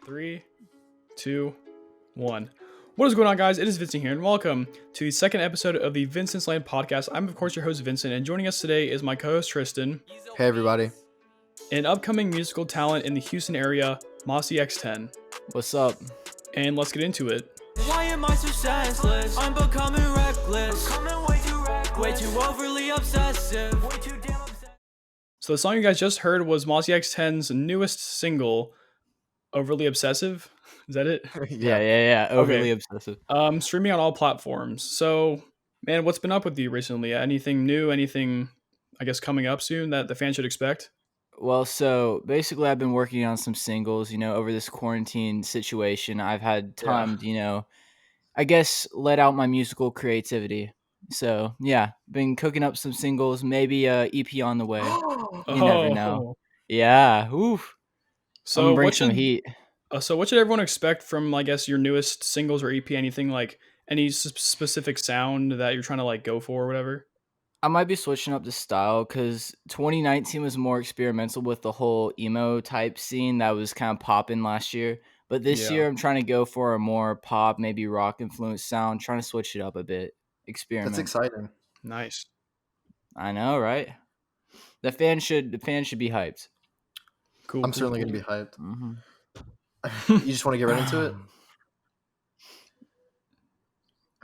Three, two, one. What is going on, guys? It is Vincent here, and welcome to the second episode of the Vincents Lane Podcast. I'm, of course, your host, Vincent, and joining us today is my co-host, Tristan. Hey, everybody. And upcoming musical talent in the Houston area, MOSSYXTEN. What's up? And let's get into it. Why am I so senseless? I'm becoming reckless. Way too overly obsessive. Way too damn obsessive. So the song you guys just heard was MOSSYXTEN's newest single, Overly Obsessive. Is that it? Yeah. Overly Okay. obsessive. Streaming on all platforms. So, man, what's been up with you recently? Anything new? Anything, I guess, coming up soon that the fans should expect? Well, so basically, I've been working on some singles, over this quarantine situation. I've had time to, I guess, let out my musical creativity. So, yeah, been cooking up some singles, maybe a EP on the way. You never know. Yeah, oof. I'm gonna bring some heat. So what should everyone expect from, I guess, your newest singles or EP? Anything like any specific sound that you're trying to like go for or whatever? I might be switching up the style because 2019 was more experimental with the whole emo type scene that was kind of popping last year. But this year, I'm trying to go for a more pop, maybe rock influenced sound, trying to switch it up a bit. Experiment. That's exciting. Nice. I know, right? The fans should be hyped. Cool. I'm certainly going to be hyped. Mm-hmm. You just want to get right into it?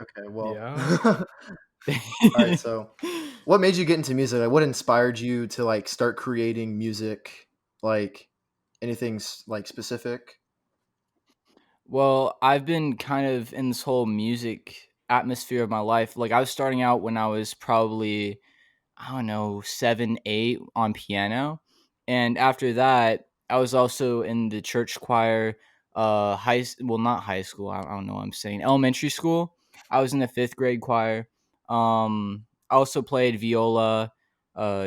Okay, well. Yeah. All right, so what made you get into music? Like, what inspired you to like start creating music? Like anything like specific? Well, I've been kind of in this whole music atmosphere of my life. Like I was starting out when I was probably, I don't know, 7, 8 on piano. And after that, I was also in the church choir, not high school. I don't know what I'm saying. Elementary school. I was in the 5th grade choir. I also played viola,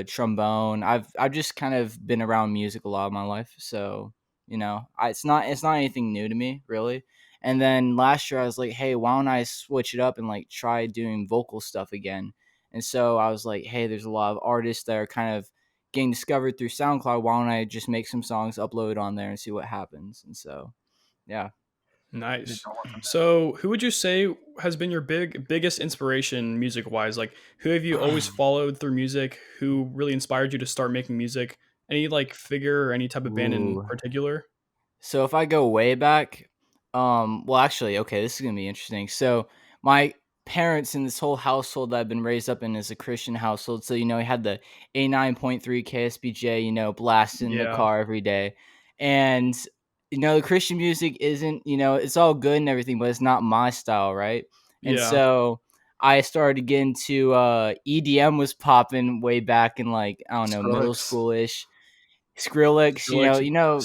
trombone. I've just kind of been around music a lot of my life. So, it's not anything new to me, really. And then last year I was like, hey, why don't I switch it up and like try doing vocal stuff again? And so I was like, hey, there's a lot of artists that are kind of getting discovered through SoundCloud. Why don't I just make some songs, upload on there, and see what happens? And so, yeah. Nice. So who would you say has been your biggest inspiration music-wise? Like, who have you always followed through music? Who really inspired you to start making music? Any like figure or any type of band in particular? So if I go way back, well, actually, okay, this is going to be interesting. So my parents in this whole household that I've been raised up in is a Christian household. So, he had the A9.3 KSBJ, blasting in the car every day. And, the Christian music isn't, it's all good and everything, but it's not my style, right? And so I started to get into EDM was popping way back in like, I don't know, middle schoolish. Skrillex,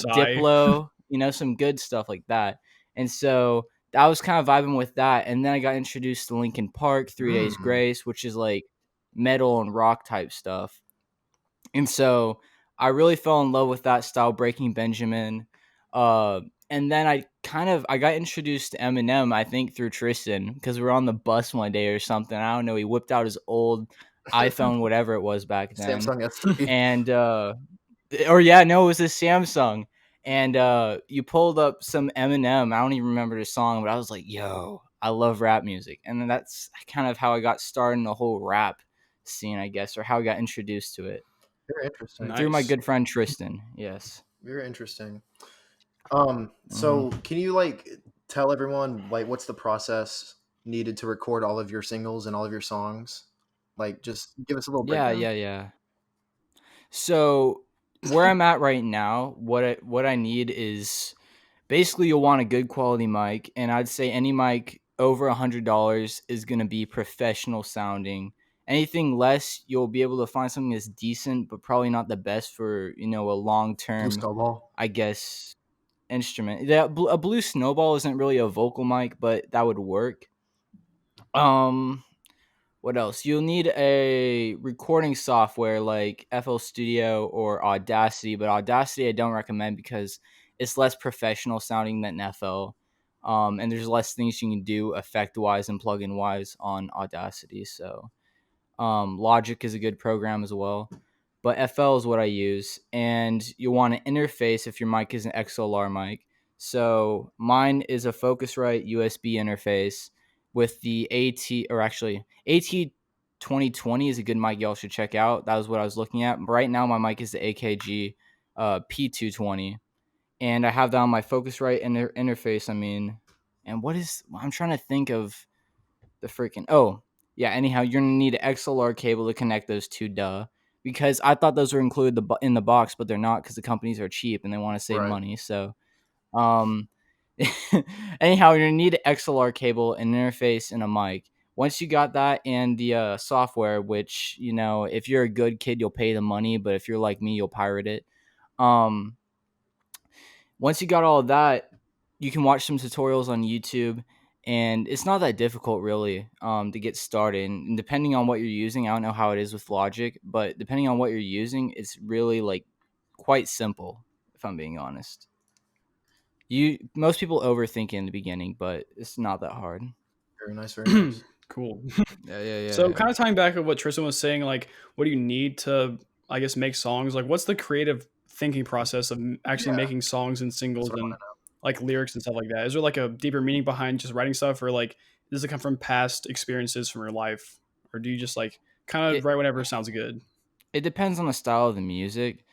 Diplo, some good stuff like that. And so I was kind of vibing with that. And then I got introduced to Linkin Park, 3 Days Grace, which is like metal and rock type stuff. And so I really fell in love with that style, Breaking Benjamin. And then I got introduced to Eminem, I think through Tristan, because we were on the bus one day or something. I don't know. He whipped out his old iPhone, whatever it was back then. Samsung S3. And, it was a Samsung. And you pulled up some Eminem. I don't even remember the song, but I was like, yo, I love rap music. And then that's kind of how I got started in the whole rap scene, I guess, or how I got introduced to it. Very interesting. Through my good friend Tristan. Yes. Very interesting. So can you like tell everyone like what's the process needed to record all of your singles and all of your songs? Like just give us a little breakdown. Yeah. So where I'm at right now, what I need is basically you'll want a good quality mic, and I'd say any mic over $100 is going to be professional sounding. Anything less, you'll be able to find something that's decent, but probably not the best for, a long-term, Blue Snowball. I guess, instrument. A Blue Snowball isn't really a vocal mic, but that would work. What else? You'll need a recording software like FL Studio or Audacity, but Audacity I don't recommend because it's less professional sounding than FL. And there's less things you can do effect-wise and plugin-wise on Audacity. So Logic is a good program as well. But FL is what I use. And you'll want an interface if your mic is an XLR mic. So mine is a Focusrite USB interface with the AT 2020 is a good mic y'all should check out. That was what I was looking at. Right now my mic is the AKG P220, and I have that on my Focusrite interface. And I'm trying to think of the freaking anyhow, you're gonna need an XLR cable to connect those two, because I thought those were included in the box, but they're not, because the companies are cheap and they want to save money. So um anyhow, you're gonna need an XLR cable, an interface, and a mic. Once you got that and the software, which, if you're a good kid, you'll pay the money, but if you're like me, you'll pirate it. Once you got all of that, you can watch some tutorials on YouTube, and it's not that difficult really to get started. And depending on what you're using, I don't know how it is with Logic, but depending on what you're using, it's really like quite simple, if I'm being honest. Most people overthink it in the beginning, but it's not that hard. Very nice, very nice. Cool. Yeah. So kind of tying back to what Tristan was saying, like, what do you need to, I guess, make songs? Like, what's the creative thinking process of actually making songs and singles and like lyrics and stuff like that? Is there like a deeper meaning behind just writing stuff, or like does it come from past experiences from your life, or do you just like kind of write whatever sounds good? It depends on the style of the music.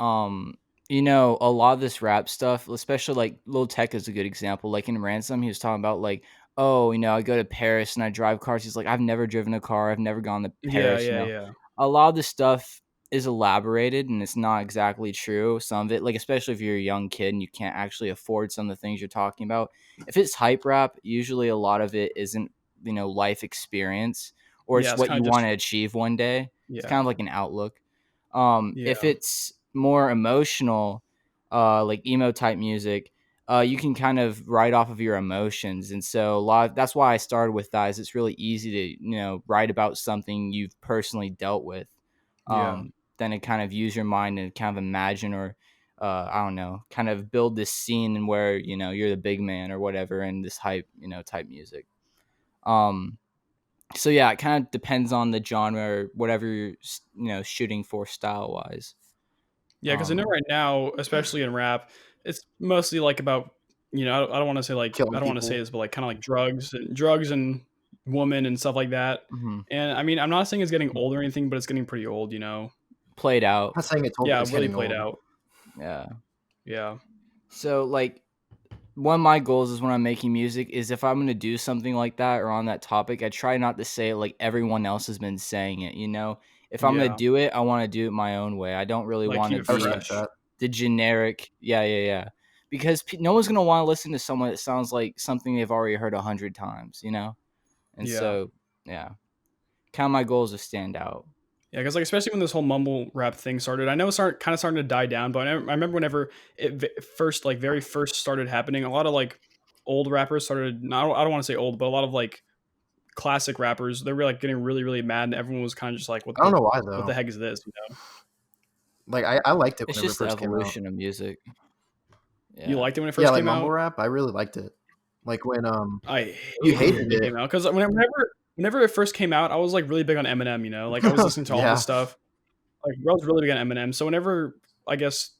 A lot of this rap stuff, especially like Lil Tech is a good example. Like in Ransom, he was talking about like, oh, I go to Paris and I drive cars. He's like, I've never driven a car. I've never gone to Paris. Yeah. A lot of this stuff is elaborated and it's not exactly true. Some of it, like, especially if you're a young kid and you can't actually afford some of the things you're talking about. If it's hype rap, usually a lot of it isn't, life experience, or it's what you want to achieve one day. Yeah. It's kind of like an outlook. If it's more emotional, like emo type music, you can kind of write off of your emotions. And so that's why I started with that, is it's really easy to, write about something you've personally dealt with. Then to kind of use your mind and kind of imagine, or I don't know, kind of build this scene where, you're the big man or whatever in this hype, type music. So yeah, it kind of depends on the genre or whatever you're, shooting for style wise. Yeah, because I know right now, especially in rap, it's mostly like about, I don't want to say like, killing I don't want to say this, but like kind of like drugs and women and stuff like that. Mm-hmm. And I mean, I'm not saying it's getting old or anything, but it's getting pretty old, Played out. I'm not saying it's old, Yeah, it's really getting played old. out. Yeah. So like, one of my goals is when I'm making music is if I'm going to do something like that or on that topic, I try not to say it like everyone else has been saying it, If I'm going to do it, I want to do it my own way. I don't really Like, want keep to it be fresh. the generic. Yeah. Because no one's going to want to listen to someone that sounds like something they've already heard 100 times, And so, kind of my goal is to stand out. Yeah, because like especially when this whole mumble rap thing started, I know it's kind of starting to die down. But I remember whenever it very first started happening, a lot of like old rappers started. I don't want to say old, but a lot of like classic rappers, they were like getting really really mad, and everyone was kind of just like, I don't know why though. What the heck is this? Like I liked it. It's whenever just it first the evolution of music. Yeah. You liked it when it first came out? mumble rap. I really liked it. Like when I hated it. Came out, because whenever it first came out, I was like really big on Eminem, like I was listening to all this stuff. Like I was really big on Eminem. So whenever I guess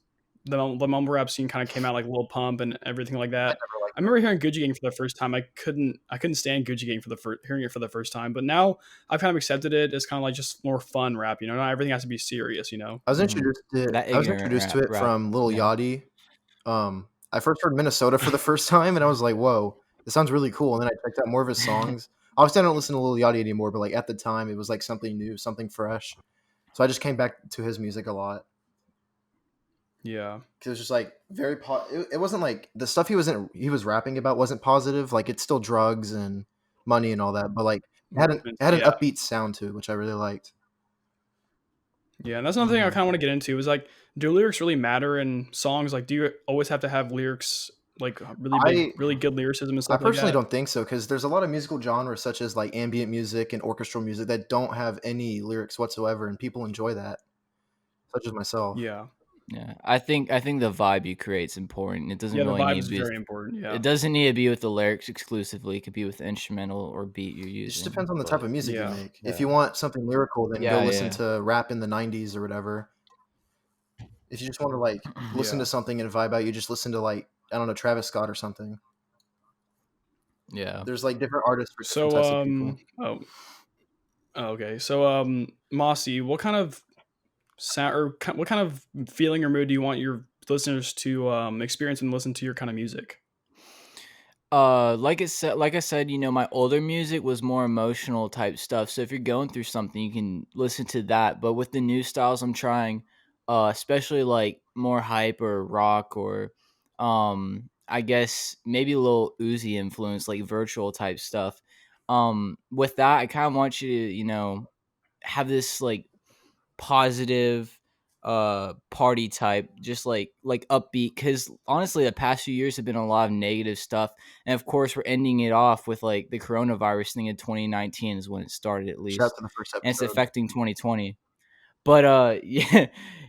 the mumble rap scene kind of came out, like Lil Pump and everything like that, I remember hearing Gucci Gang for the first time. I couldn't stand Gucci Gang hearing it for the first time. But now I've kind of accepted it. It's kind of like just more fun rap, Not everything has to be serious, I was introduced to it from Lil Yachty. I first heard Minnesota for the first time, and I was like, "Whoa, this sounds really cool." And then I checked out more of his songs. Obviously, I don't listen to Lil Yachty anymore, but like at the time, it was like something new, something fresh. So I just came back to his music a lot. Yeah, because it was just like very. It wasn't like the stuff he was rapping about wasn't positive. Like it's still drugs and money and all that, but like it had an upbeat sound to it, which I really liked. Yeah, and that's another thing I kind of want to get into is like, do lyrics really matter in songs? Like, do you always have to have lyrics, like really good lyricism and stuff? I personally don't think so, because there's a lot of musical genres such as like ambient music and orchestral music that don't have any lyrics whatsoever, and people enjoy that, such as myself. Yeah. I think the vibe you create is important. It doesn't really need to be very important. Yeah, it doesn't need to be with the lyrics exclusively. It could be with the instrumental or beat you're using. It just depends on the type of music you make. If you want something lyrical, then go listen to rap in the 90s or whatever. If you just want to like listen to something and vibe out, you just listen to like I don't know, Travis Scott or something. Yeah. There's like different artists for different So types of people. okay. So Mossy, what kind of sound or what kind of feeling or mood do you want your listeners to experience and listen to your kind of music? Like I said, my older music was more emotional type stuff. So if you're going through something, you can listen to that. But with the new styles I'm trying, especially like more hype or rock or I guess maybe a little Uzi influence, like virtual type stuff. With that, I kind of want you to, have this like positive party type, just like upbeat, because honestly the past few years have been a lot of negative stuff, and of course we're ending it off with like the coronavirus thing in 2019 is when it started, at Shout out least, to the first and it's episode. affecting 2020. But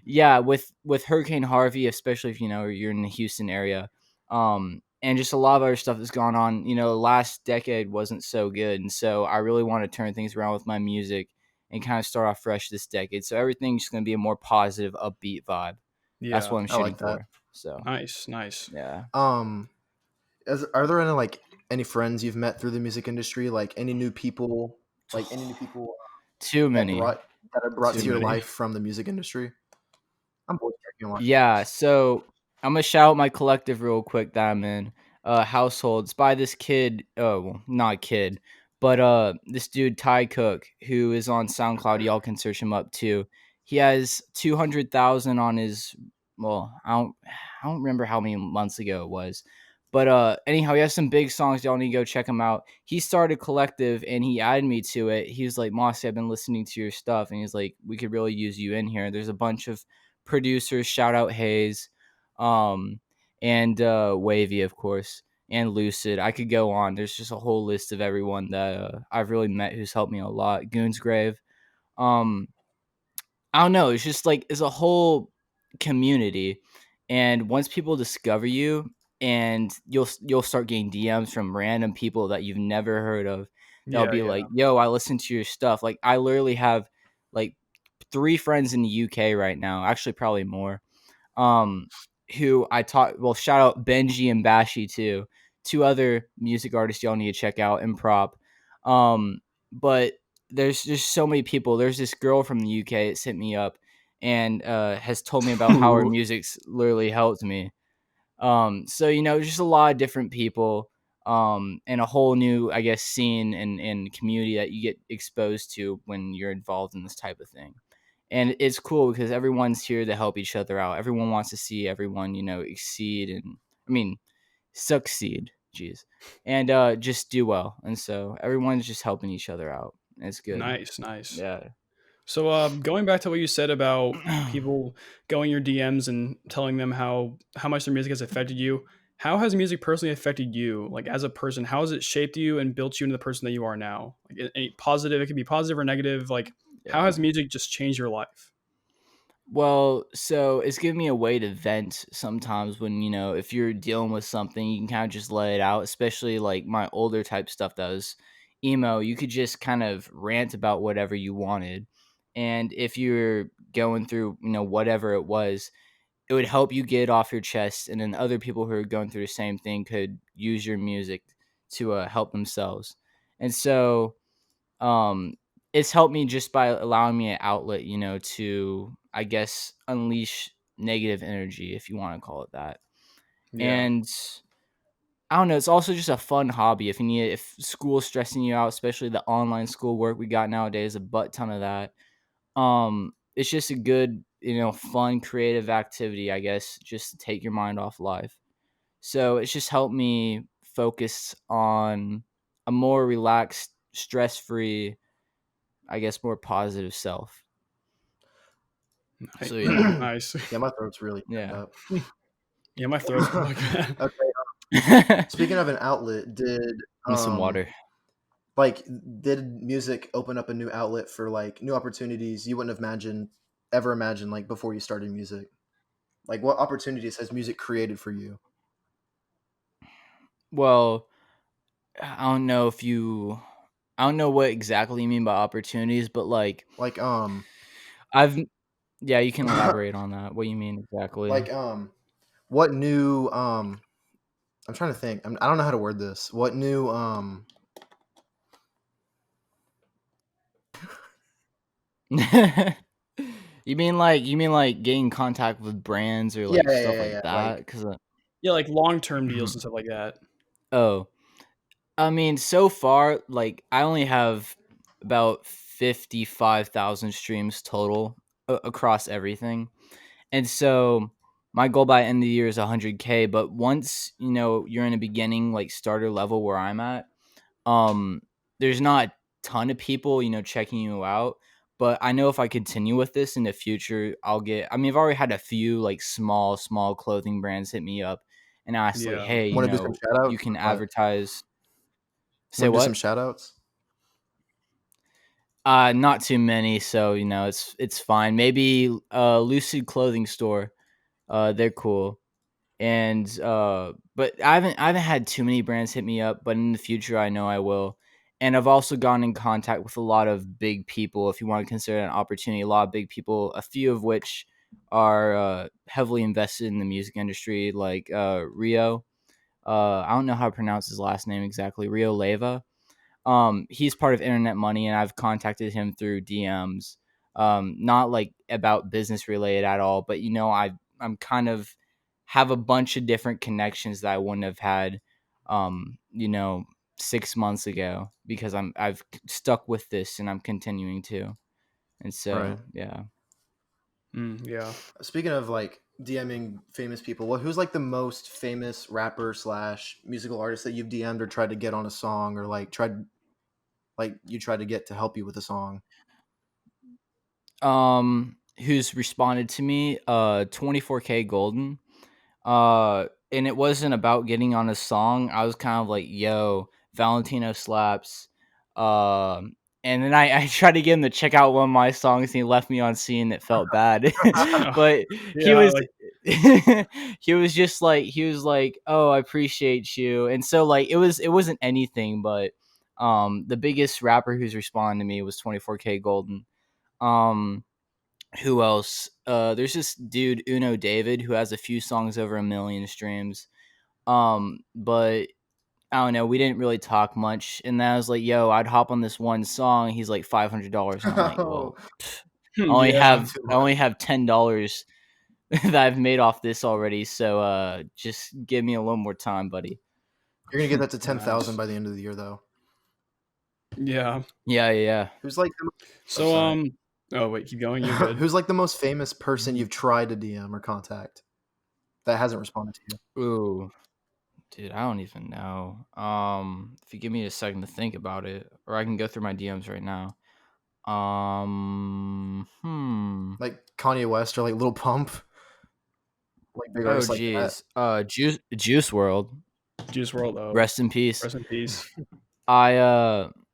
yeah, with Hurricane Harvey, especially if you're in the Houston area, and just a lot of other stuff that's gone on. Last decade wasn't so good, and so I really want to turn things around with my music and kind of start off fresh this decade. So everything's going to be a more positive, upbeat vibe. That's Yeah. what I'm I shooting like that. for. So Nice. yeah. Are there any friends you've met through the music industry? Like any new people Too many. that are brought Too to your many. life from the music industry? I'm both checking a lot. Yeah, so I'm gonna shout out my collective real quick that I'm in. Households by this kid. Oh, well, not a kid, but this dude Ty Cook, who is on SoundCloud. Y'all can search him up too. He has 200,000 on his. Well, I don't remember how many months ago it was, but anyhow, he has some big songs. Y'all need to go check him out. He started collective and he added me to it. He was like, "Mossy, I've been listening to your stuff," and he's like, "We could really use you in here." There's a bunch of producers, shout out Hayes, and Wavy, of course, and Lucid. I could go on. There's just a whole list of everyone that I've really met who's helped me a lot. Goonsgrave. Um, I don't know. It's just like it's a whole community, and once people discover you, and you'll start getting DMs from random people that you've never heard of. They'll be like, "Yo, I listened to your stuff." Like I literally have like 3 friends in the UK right now, actually probably more, um, who I taught. Well, shout out Benji and Bashi too, 2 other music artists y'all need to check out in prop. But there's just so many people. There's this girl from the UK that sent me up and has told me about how her music's literally helped me. So just a lot of different people, and a whole new, I guess, scene and community that you get exposed to when you're involved in this type of thing. And it's cool because everyone's here to help each other out. Everyone wants to see everyone, exceed and succeed. Jeez. And just do well. And so everyone's just helping each other out. And it's good. Nice. Yeah. So going back to what you said about people going your DMs and telling them how much their music has affected you, how has music personally affected you? Like as a person, how has it shaped you and built you into the person that you are now? Like any positive, it could be positive or negative. Like how has music just changed your life? Well, so it's given me a way to vent sometimes when, if you're dealing with something, you can kind of just let it out, especially like my older type stuff that was emo. You could just kind of rant about whatever you wanted. And if you're going through, whatever it was, it would help you get it off your chest. And then other people who are going through the same thing could use your music to help themselves. And so, it's helped me just by allowing me an outlet, to, I guess, unleash negative energy, if you want to call it that. Yeah. And I don't know, it's also just a fun hobby. If school's stressing you out, especially the online school work we got nowadays, a butt ton of that. It's just a good, fun, creative activity, I guess, just to take your mind off life. So it's just helped me focus on a more relaxed, stress-free, I guess, more positive self. Nice. So yeah. Nice. Yeah, my throat's really up. Yeah, my throat's like Okay. Speaking of an outlet, did some water. Like, did music open up a new outlet for like new opportunities you wouldn't have ever imagined like before you started music? Like, what opportunities has music created for you? Well, I don't know what exactly you mean by opportunities, but like you can elaborate on that. What you mean exactly? Like what new I'm trying to think. I don't know how to word this. What new You mean like getting in contact with brands or like stuff like that? Like, Because Yeah, like long-term deals and stuff like that. oh, I mean, so far, like I only have about 55,000 streams total across everything, and so my goal by end of the year is 100K. But once you're in a beginning like starter level where I'm at, there's not a ton of people checking you out. But I know if I continue with this in the future, I'll get. I mean, I've already had a few like small clothing brands hit me up and ask like, Yeah. "Hey, want to do some shout outs? you can advertise." Say Want to do some what? shout outs? Not too many, so it's fine. Maybe Lucid Clothing Store. They're cool. And but I haven't had too many brands hit me up, but in the future I know I will. And I've also gone in contact with a lot of big people, if you want to consider it an opportunity, a lot of big people, a few of which are heavily invested in the music industry, like Rio. I don't know how to pronounce his last name exactly. Rio Leva. He's part of Internet Money, and I've contacted him through DMs. Not like about business related at all, but I'm kind of have a bunch of different connections that I wouldn't have had 6 months ago, because I've stuck with this and I'm continuing to. And so Right. yeah. Yeah. Speaking of like DMing famous people, who's like the most famous rapper / musical artist that you've DM'd or tried to get on a song, or like tried to get to help you with a song? Who's responded to me? 24K Golden. And it wasn't about getting on a song. I was kind of like, yo, Valentino slaps. And then I tried to get him to check out one of my songs, and he left me on scene. It felt bad. But he Yeah, was like he was like, oh, I appreciate you. And so like it wasn't anything, but the biggest rapper who's responded to me was 24K Golden. Who else? There's this dude Uno David who has a few songs over 1 million streams. But I don't know. We didn't really talk much, and then I was like, "Yo, I'd hop on this one song." He's like $500, and I'm like, "Well, yeah. I only have $10 that I've made off this already. So just give me a little more time, buddy." You're gonna get that to 10,000 Nice. by the end of the year, though. Yeah. Yeah. Who's like So oh wait, keep going. You're good. who's like the most famous person you've tried to DM or contact that hasn't responded to you? Ooh, dude, I don't even know. If you give me a second to think about it, or I can go through my DMs right now. Like Kanye West or like Lil Pump? Like big Oh artists like that? geez. Juice World. Juice World. Oh, Rest in peace. rest in peace.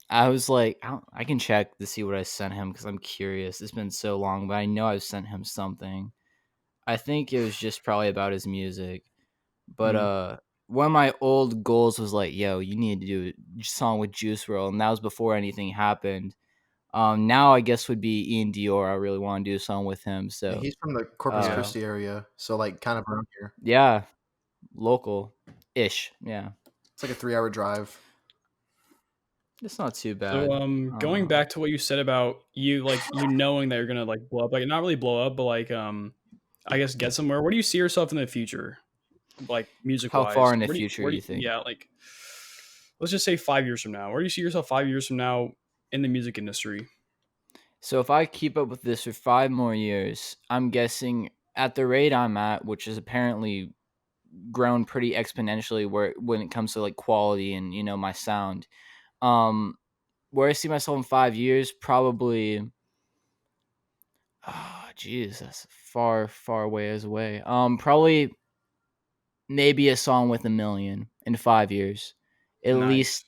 I was like, I can check to see what I sent him, because I'm curious. It's been so long, but I know I've sent him something. I think it was just probably about his music. But one of my old goals was like, yo, you need to do a song with Juice World, and that was before anything happened. Now I guess would be Ian Dior. I really want to do a song with him. So Yeah, he's from the Corpus Yeah. Christi area, so like kind of around here. yeah, local-ish. Yeah, It's like a 3-hour drive. it's not too bad. So going back to what you said about you knowing that you're gonna like blow up, like not really blow up, but like I guess get somewhere. Where do you see yourself in the future? Like music wise. How far in the future do you think? Yeah, like let's just say 5 years from now. Where do you see yourself 5 years from now in the music industry? So if I keep up with this for 5 more years, I'm guessing at the rate I'm at, which is apparently grown pretty exponentially when it comes to like quality and my sound. Where I see myself in 5 years, probably, oh geez, that's far away as away. Probably maybe a song with 1 million in 5 years, at Nice. least.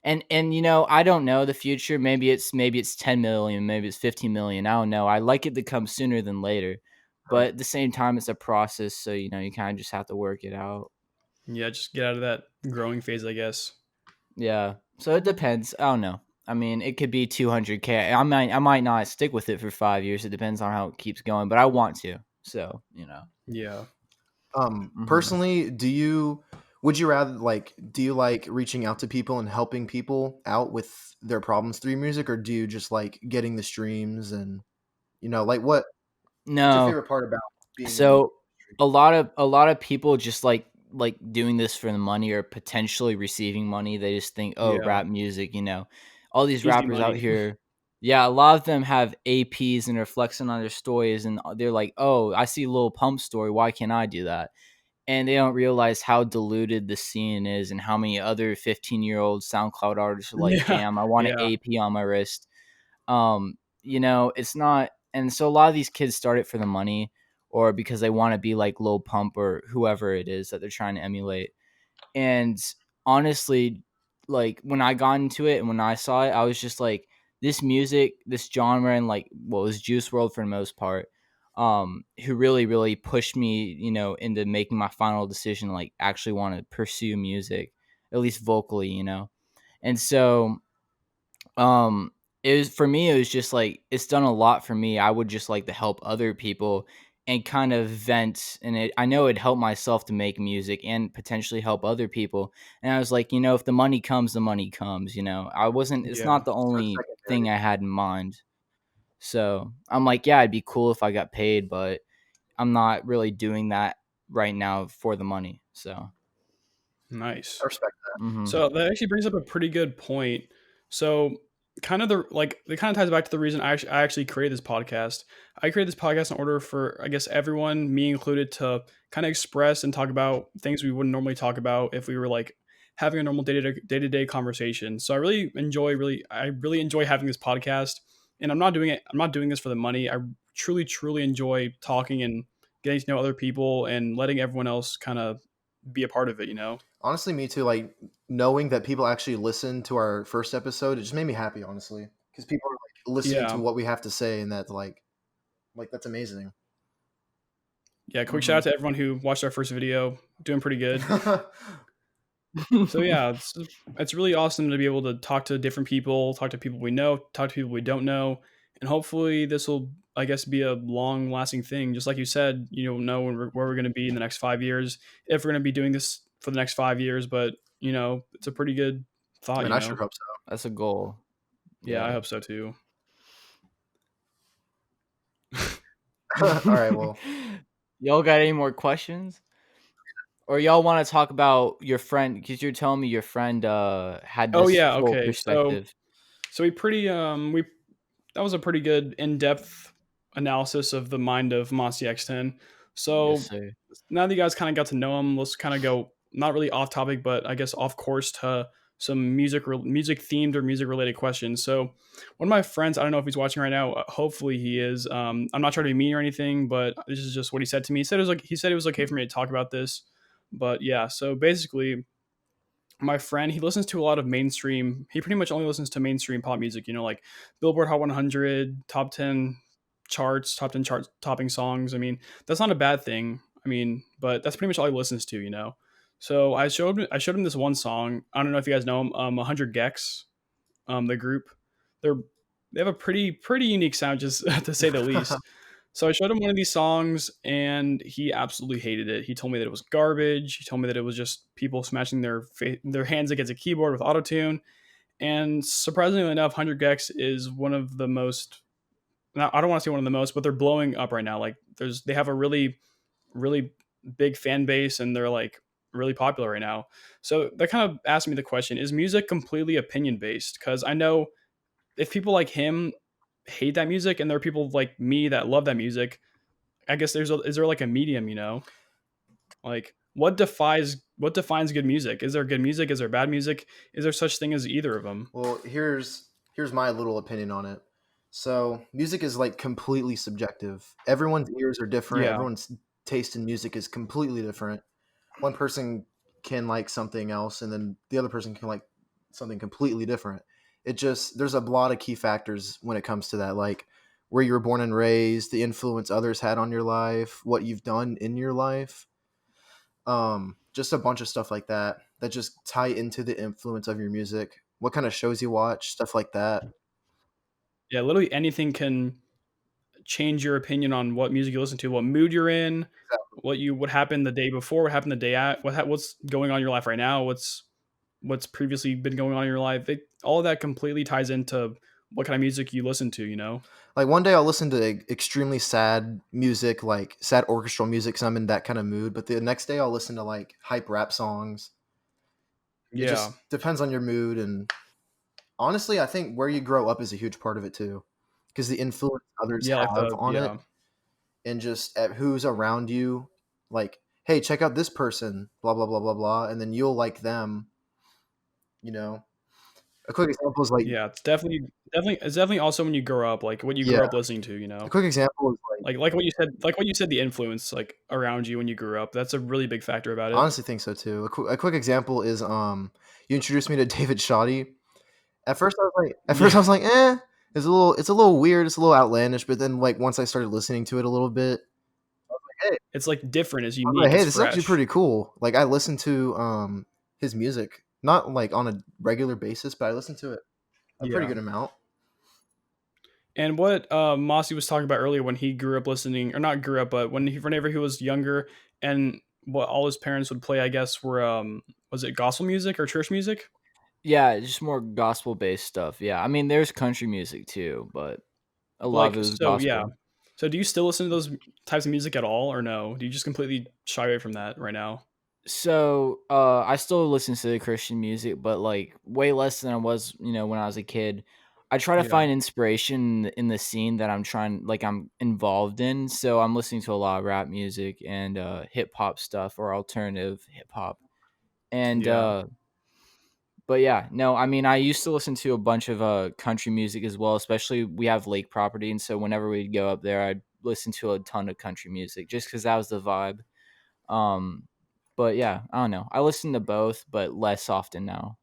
And I don't know the future. Maybe it's 10 million, maybe it's 15 million. I don't know. I like it to come sooner than later, but at the same time, it's a process. So you kind of just have to work it out. Yeah, just get out of that growing phase, I guess. Yeah. So it depends. I don't know. I mean, it could be 200K. I might not stick with it for 5 years. It depends on how it keeps going, but I want to. So Yeah. Personally, would you rather like do you like reaching out to people and helping people out with their problems through music, or do you just like getting the streams and like what's your No. favorite part about being in the So a lot of people just like doing this for the money or potentially receiving money. They just think, oh, Yeah, rap music, all these easy rappers out money. here. Yeah, a lot of them have APs and they're flexing on their stories, and they're like, oh, I see Lil Pump story. Why can't I do that? And they don't realize how diluted the scene is and how many other 15-year-old SoundCloud artists are like, Yeah, damn, I want an yeah, AP on my wrist. It's not, and so a lot of these kids start it for the money or because they want to be like Lil Pump or whoever it is that they're trying to emulate. And honestly, like when I got into it and when I saw it, I was just like, this music, this genre, and like what was Juice World for the most part, who really, really pushed me, into making my final decision, like actually want to pursue music, at least vocally. And so it was, for me, it was just like it's done a lot for me. I would just like to help other people and kind of vent, and I know it helped myself to make music and potentially help other people. And I was like, if the money comes, the money comes. I wasn't, it's yeah. not the so only thing secondary? I had in mind. So I'm like, yeah, it'd be cool if I got paid, but I'm not really doing that right now for the money. So Nice. I respect mhm. So that actually brings up a pretty good point. So kind of it kind of ties back to the reason I actually created this podcast. I created this podcast in order for, I guess, everyone, me included, to kind of express and talk about things we wouldn't normally talk about if we were like having a normal day-to-day conversation. So I really enjoy having this podcast, and I'm not doing this for the money. I truly enjoy talking and getting to know other people and letting everyone else kind of be a part of it, you know? Honestly, me too. Like knowing that people actually listened to our first episode, it just made me happy, honestly, because people are like listening to Yeah. what we have to say, and that's like that's amazing. Yeah, quick shout Mhm. out to everyone who watched our first video. Doing pretty good. So yeah, it's really awesome to be able to talk to different people, talk to people we know, talk to people we don't know, and hopefully this will, I guess, be a long lasting thing. Just like you said, you don't know where we're going to be in the next 5 years, if we're going to be doing this for the next 5 years, but it's a pretty good I thought. mean, I sure hope That's a goal. Yeah, I Yeah. hope so too. so. All right, well, Y'all got any more questions? Or y'all want to talk about your friend, because you're telling me your friend had Oh this yeah, whole okay. perspective. So we that was a pretty good in-depth analysis of the mind of MOSSYXTEN. Yes, So sir. now that you guys kind of got to know him, let's kind of go not really off topic, but I guess off course to some music themed or music related questions. So one of my friends, I don't know if he's watching right now. Hopefully he is. I'm not trying to be mean or anything, but this is just what he said to me. He said it was okay for me to talk about this. But yeah, so basically my friend, he listens to a lot of mainstream. He pretty much only listens to mainstream pop music, like Billboard Hot 100, top 10 charts, top 10 chart topping songs. I mean, that's not a bad thing. I mean, but that's pretty much all he listens to. So I showed him this one song. I don't know if you guys know him, 100 Gex, the group. They're they have a pretty unique sound, just to say the least. So I showed him one of these songs and he absolutely hated it. He told me that it was garbage. He told me that it was just people smashing their hands against a keyboard with autotune. And surprisingly enough, 100 Gex is one of the most, I don't want to say one of the most, but they're blowing up right now. Like they have a really big fan base and they're like really popular right now. So that kind of asked me the question, is music completely opinion based? Because I know if people like him hate that music and there are people like me that love that music, I guess is there like a medium, Like what defines good music? Is there good music? Is there bad music? Is there such thing as either of them? well, here's my little opinion on it. So, music is like completely subjective. Everyone's ears are different. Yeah. Everyone's taste in music is completely different. One person can like something else, and then the other person can like something completely different. There's a lot of key factors when it comes to that, like where you were born and raised, the influence others had on your life, what you've done in your life, just a bunch of stuff like that that just tie into the influence of your music, what kind of shows you watch, stuff like that. Yeah, literally anything can change your opinion on what music you listen to, what mood you're in, what happened the day before, what happened the day at, what's going on in your life right now, what's previously been going on in your life. All of that completely ties into what kind of music you listen to, you know? Like one day I'll listen to extremely sad music, like sad orchestral music, because I'm in that kind of mood. But the next day I'll listen to like hype rap songs. It Yeah. just depends on your mood. And honestly, I think where you grow up is a huge part of it too, because the influence others Yeah, like have on it, and just at who's around you. Like, hey, check out this person, blah blah blah blah blah, and then you'll like them. You know, a quick example is like, yeah, it's definitely also when you grow up, like what you yeah, grew up listening to, you a know? quick example is Like what you said, the influence like around you when you grew up. That's a really big factor about I it. honestly think so too. A quick example is you introduced me to David Shoddy. At Yeah. first I was like, eh, it's a little weird, it's a little outlandish, but then like once I started listening to it a little bit, hey, It's like different, it's I was like, unique, hey, it's this is actually fresh. pretty cool. Like I listen to his music, not like on a regular basis, but I listen to it a pretty Yeah. good amount. And what Mossy was talking about earlier when he grew up listening, or not grew up, but whenever he was younger, and what all his parents would play, I guess, were was it gospel music or church music? Yeah, just more gospel based stuff. Yeah, I mean, there's country music too, but a lot of Like it was so, yeah. gospel. So do you still listen to those types of music at all, or no? Do you just completely shy away from that right now? So, I still listen to the Christian music, but like way less than I was, when I was a kid. I try to Yeah. find inspiration in the scene that I'm involved in. So I'm listening to a lot of rap music and hip hop stuff or alternative hip hop. And Yeah. but yeah, no, I mean, I used to listen to a bunch of country music as well, especially we have lake property, and so whenever we'd go up there, I'd listen to a ton of country music just because that was the vibe. Um, but yeah, I don't know. I listen to both, but less often now.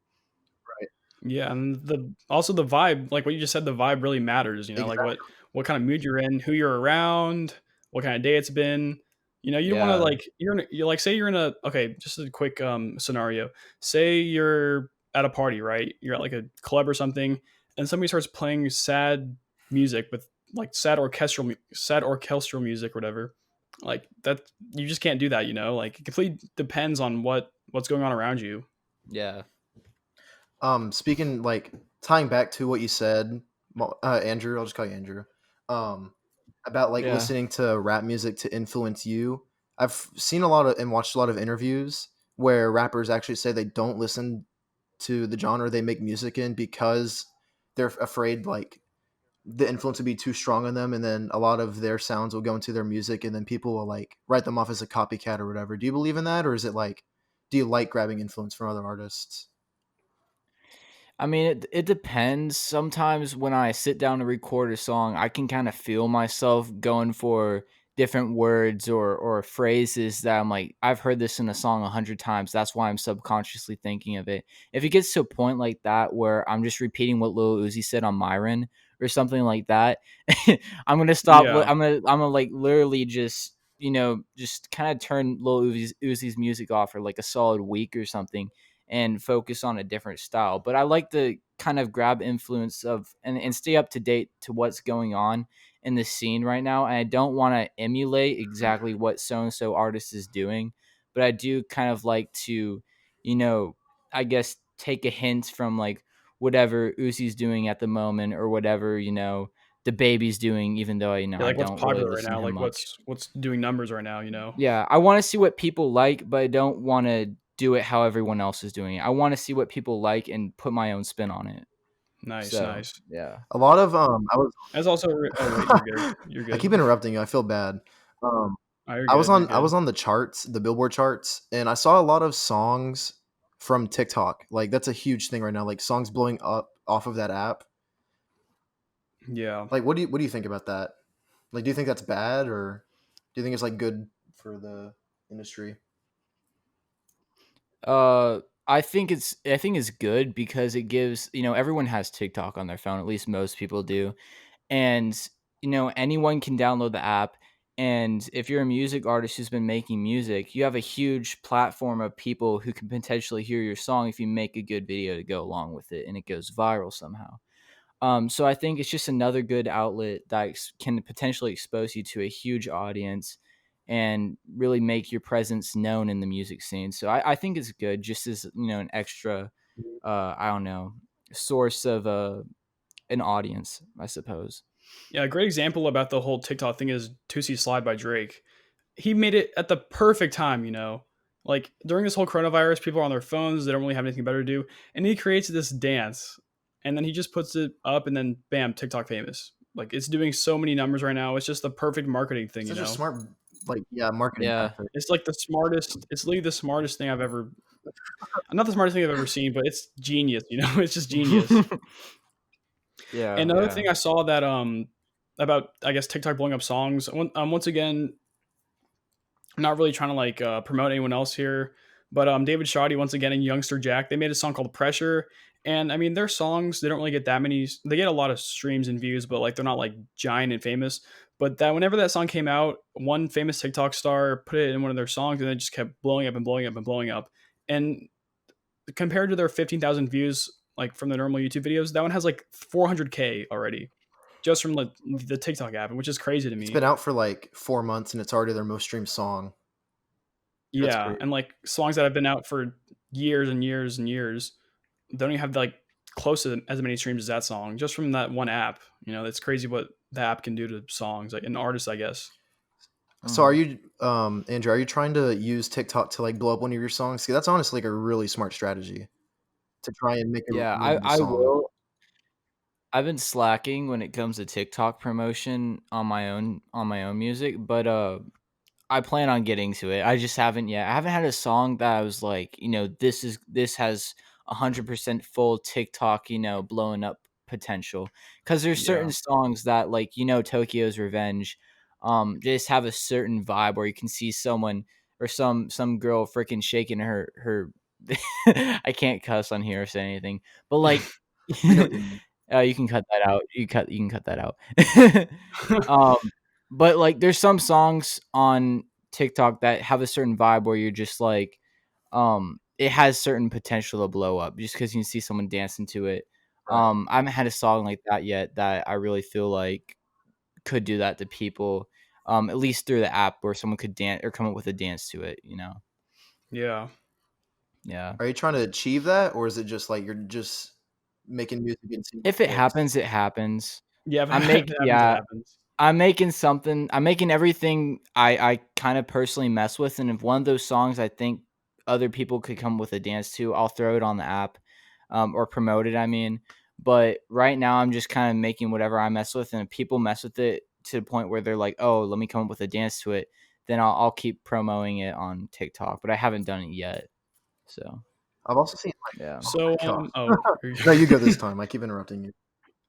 Right. Yeah, and the vibe, like what you just said, the vibe really matters, you know, like Exactly. what kind of mood you're in, who you're around, what kind of day it's been. You know, you don't want to Yeah, like you're like say you're in a okay, just a quick scenario. Say you're at a party, right? You're at like a club or something, and somebody starts playing sad music with like sad orchestral music or whatever. Like that you just can't do that, you know? Like it completely depends on what's going on around you. yeah, Speaking like tying back to what you said, Andrew, I'll just call you Andrew. Um, about like yeah. listening to rap music to influence you. I've seen a lot of and watched a lot of interviews where rappers actually say they don't listen to the genre they make music in because they're afraid like the influence would be too strong on them, and then a lot of their sounds will go into their music, and then people will like write them off as a copycat or whatever. Do you believe in that, or is it like, do you like grabbing influence from other artists? I mean, it depends. Sometimes when I sit down to record a song, I can kind of feel myself going for different words or phrases that I'm like, I've heard this in a song 100 times. That's why I'm subconsciously thinking of it. If it gets to a point like that where I'm just repeating what Lil Uzi said on Myron or something like that, I'm gonna stop. Yeah. I'm gonna like literally just just kind of turn Lil Uzi's music off for like a solid week or something and focus on a different style. But I like to kind of grab influence of and stay up to date to what's going on in the scene right now. And I don't want to emulate exactly what so and so artist is doing, but I do kind of like to, you know, I guess take a hint from like whatever Uzi's doing at the moment or whatever, the baby's doing, even though Yeah, I like what's don't really popular right listen now, to him like much. what's doing numbers right now, you know? Yeah, I want to see what people like, but I don't want to do it how everyone else is doing it. I want to see what people like and put my own spin on it. Nice, So, nice. yeah. A lot of I was That's also oh wait, you're good. You're I keep good. interrupting you. I feel bad. Um, Oh, you're good. You're I good. was on the charts, the Billboard charts, and I saw a lot of songs from TikTok. Like that's a huge thing right now. Like songs blowing up off of that app. Yeah. Like what do you think about that? Like do you think that's bad, or do you think it's like good for the industry? I think it's good because it gives, everyone has TikTok on their phone, at least most people do. And anyone can download the app, and if you're a music artist who's been making music, you have a huge platform of people who can potentially hear your song if you make a good video to go along with it and it goes viral somehow. So I think it's just another good outlet that can potentially expose you to a huge audience and really make your presence known in the music scene. So I think it's good, just as an extra, I don't know, source of an audience, I suppose. Yeah, a great example about the whole TikTok thing is "2C Slide" by Drake. He made it at the perfect time, like during this whole coronavirus, people are on their phones, they don't really have anything better to do, and he creates this dance, and then he just puts it up, and then bam, TikTok famous. Like it's doing so many numbers right now. It's just the perfect marketing thing, Such a smart, marketing Yeah. tactic. It's like it's literally the smartest thing I've ever, not the smartest thing I've ever seen, but it's genius, it's just genius. Yeah. And another thing I saw that about, I guess, TikTok blowing up songs. Once again, I'm not really trying to like promote anyone else here, but David Shoddy once again and Youngster Jack, they made a song called Pressure, and I mean their songs, they don't really get that many. They get a lot of streams and views, but like they're not like giant and famous. But that whenever that song came out, one famous TikTok star put it in one of their songs, and it just kept blowing up and blowing up and blowing up. And compared to their 15,000 views, like from the normal YouTube videos, that one has like 400K already, just from the TikTok app, which is crazy to me. It's been out for like 4 months, and it's already their most streamed song. Yeah, and like songs that have been out for years and years and years, they don't even have like close to as many streams as that song, just from that one app. It's crazy what the app can do to songs, like an artist, I guess. So are you, Andrew, are you trying to use TikTok to like blow up one of your songs? See, that's honestly like a really smart strategy to try and make a I song. will. I've been slacking when it comes to TikTok promotion on my own music, but I plan on getting to it. I just haven't yet. I haven't had a song that I was like, this has 100% full TikTok, blowing up potential. Because there's certain songs that, like, Tokyo's Revenge, just have a certain vibe where you can see someone or some girl freaking shaking her. I can't cuss on here or say anything, but like, you can cut that out. You can cut that out. But like there's some songs on TikTok that have a certain vibe where you're just like, it has certain potential to blow up just because you can see someone dancing to it. Right. I haven't had a song like that yet that I really feel like could do that to people. At least through the app where someone could dance or come up with a dance to it, Yeah. Yeah. Are you trying to achieve that, or is it just like you're just making music and seeing If it happens, it happens. Yeah, if it I'm happens, it happens. I'm making something. I'm making everything I kind of personally mess with, and if one of those songs I think other people could come with a dance to, I'll throw it on the app, or promote it. I mean, but right now I'm just kind of making whatever I mess with, and if people mess with it to the point where they're like, "Oh, let me come up with a dance to it," then I'll keep promoting it on TikTok. But I haven't done it yet, so I've also seen like, yeah. So no, you go this time. I keep interrupting you.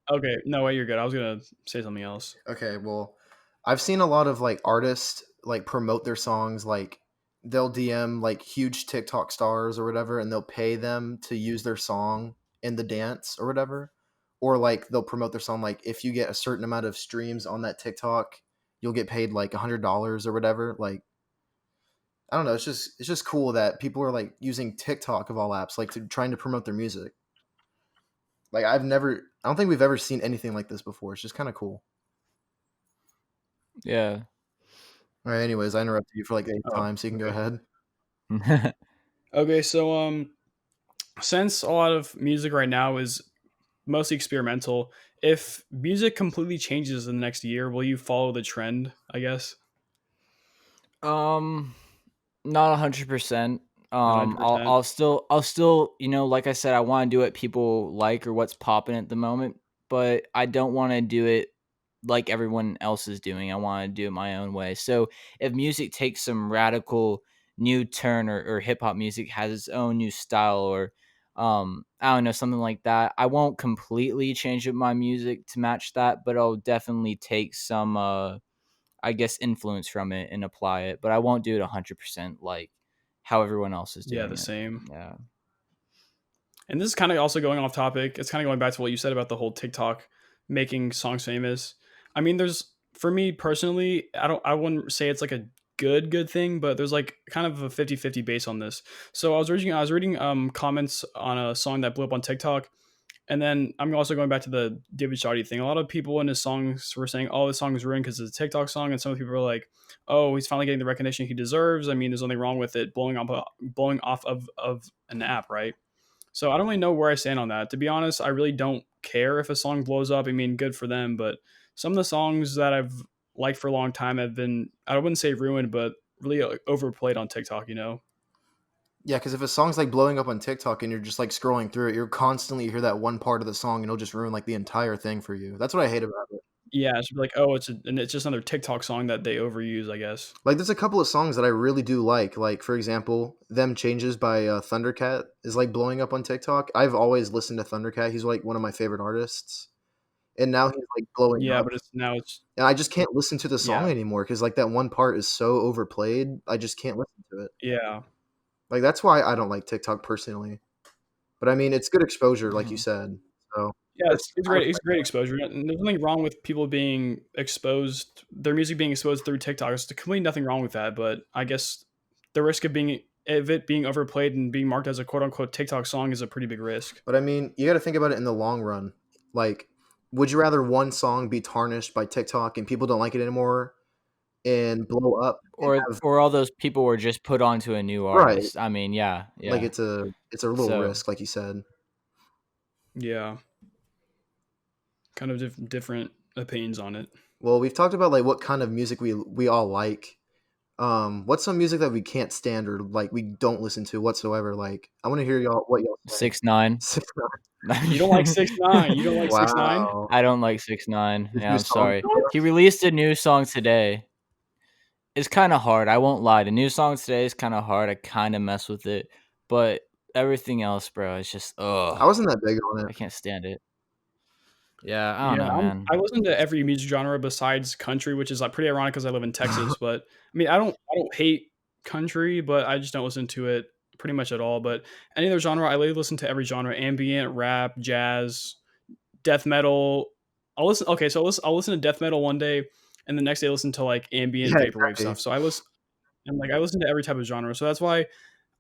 Okay, no way, you're good. I was gonna say something else. Okay, well, I've seen a lot of like artists like promote their songs, like they'll DM like huge TikTok stars or whatever, and they'll pay them to use their song in the dance or whatever. Or like they'll promote their song, like if you get a certain amount of streams on that TikTok, you'll get paid like $100 or whatever. Like, I don't know, it's just cool that people are like using TikTok of all apps, like trying to promote their music. Like I don't think we've ever seen anything like this before. It's just kind of cool. Yeah. All right. Anyways, I interrupted you for like 8 times, so you can go ahead. Okay, so since a lot of music right now is mostly experimental, if music completely changes in the next year, will you follow the trend, I guess? Not 100%. I'll still, like I said, I want to do what people like or what's popping at the moment, but I don't want to do it like everyone else is doing. I want to do it my own way. So if music takes some radical new turn, or hip hop music has its own new style, or I don't know, something like that, I won't completely change up my music to match that, but I'll definitely take some I guess influence from it and apply it, but I won't do it 100% like how everyone else is doing. Yeah, the same. Yeah. And this is kind of also going off topic. It's kind of going back to what you said about the whole TikTok making songs famous. I mean, for me personally, I wouldn't say it's like a good thing, but there's like kind of a 50-50 base on this. So I was reading comments on a song that blew up on TikTok, And then I'm also going back to the David Shoddy thing. A lot of people in his songs were saying, "Oh, this song is ruined because it's a TikTok song," and some people are like, "Oh, he's finally getting the recognition he deserves." I mean, there's nothing wrong with it blowing off of an app, right? So I don't really know where I stand on that. To be honest, I really don't care if a song blows up. I mean, good for them, but some of the songs that I've liked for a long time have been, I wouldn't say ruined, but really overplayed on TikTok, you know? Yeah, because if a song's like blowing up on TikTok and you're just like scrolling through it, you're constantly hear that one part of the song and it'll just ruin like the entire thing for you. That's what I hate about it. Yeah, it's like, oh, and it's just another TikTok song that they overuse, I guess. Like, there's a couple of songs that I really do like. Like, for example, "Them Changes" by Thundercat is like blowing up on TikTok. I've always listened to Thundercat. He's like one of my favorite artists, and now he's like blowing Yeah, up. but it's And I just can't listen to the song yeah, anymore because like that one part is so overplayed. I just can't listen to it. yeah. Like, that's why I don't like TikTok personally. But I mean, it's good exposure, like you Mhm. said. So Yeah, that's it's I great. It's respect great that. exposure. And there's nothing wrong with people being exposed, their music being exposed through TikTok. There's completely nothing wrong with that. But I guess the risk of it being overplayed and being marked as a quote unquote TikTok song is a pretty big risk. But I mean, you got to think about it in the long run. Like, would you rather one song be tarnished by TikTok and people don't like it anymore and blow up and have Or all those people were just put onto a new right? artist. I mean, yeah, Like, yeah. it's a little So risk, like you said. Yeah, kind of different opinions on it. Well, we've talked about like what kind of music we all like. What's some music that we can't stand or like we don't listen to whatsoever? Like, I want to hear what y'all say. 6ix9ine. 6ix9ine. You don't like 6ix9ine? You don't like 6ix9ine? Wow. I don't like 6ix9ine. His Yeah, new I'm song. sorry. He released a new song today. It's kind of hard. I won't lie. The new song today is kind of hard. I kind of mess with it, but everything else, bro, it's just I wasn't that big on I it. can't stand it. Yeah, I don't Yeah, know, man. I listen to every music genre besides country, which is like pretty ironic because I live in Texas. But I mean, I don't hate country, but I just don't listen to it pretty much at all. But any other genre, I listen to every genre: ambient, rap, jazz, death metal. I'll listen. Okay, so I'll listen to death metal one day, and the next day listen to like ambient Yeah, vaporwave exactly. stuff. So I listen to every type of genre. So that's why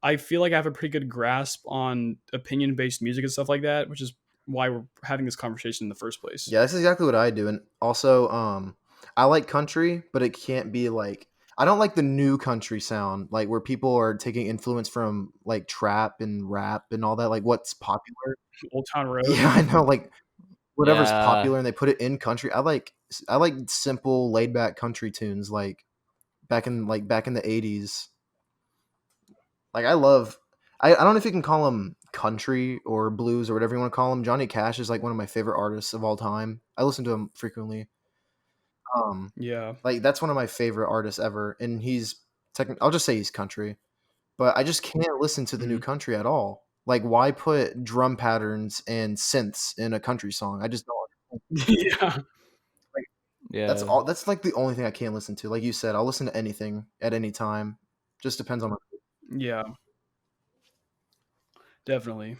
I feel like I have a pretty good grasp on opinion based music and stuff like that, which is why we're having this conversation in the first place. Yeah, that's exactly what I do. And also, I like country, but it can't be like I don't like the new country sound, like where people are taking influence from like trap and rap and all that, like what's popular. Old Town Road. Yeah, I know, like whatever's Yeah, popular and they put it in country. I like simple, laid back country tunes, like back in the 80s. Like I don't know if you can call them country or blues or whatever you want to call them. Johnny Cash is like one of my favorite artists of all time. I listen to him frequently. Um, Yeah. like that's one of my favorite artists ever, and I'll just say he's country, but I just can't listen to the new Mhm. country at all. Like, why put drum patterns and synths in a country song? I just don't. Yeah. Like, that's yeah. all. That's like the only thing I can't listen to. Like you said, I'll listen to anything at any time. Just depends on my. Yeah. Definitely.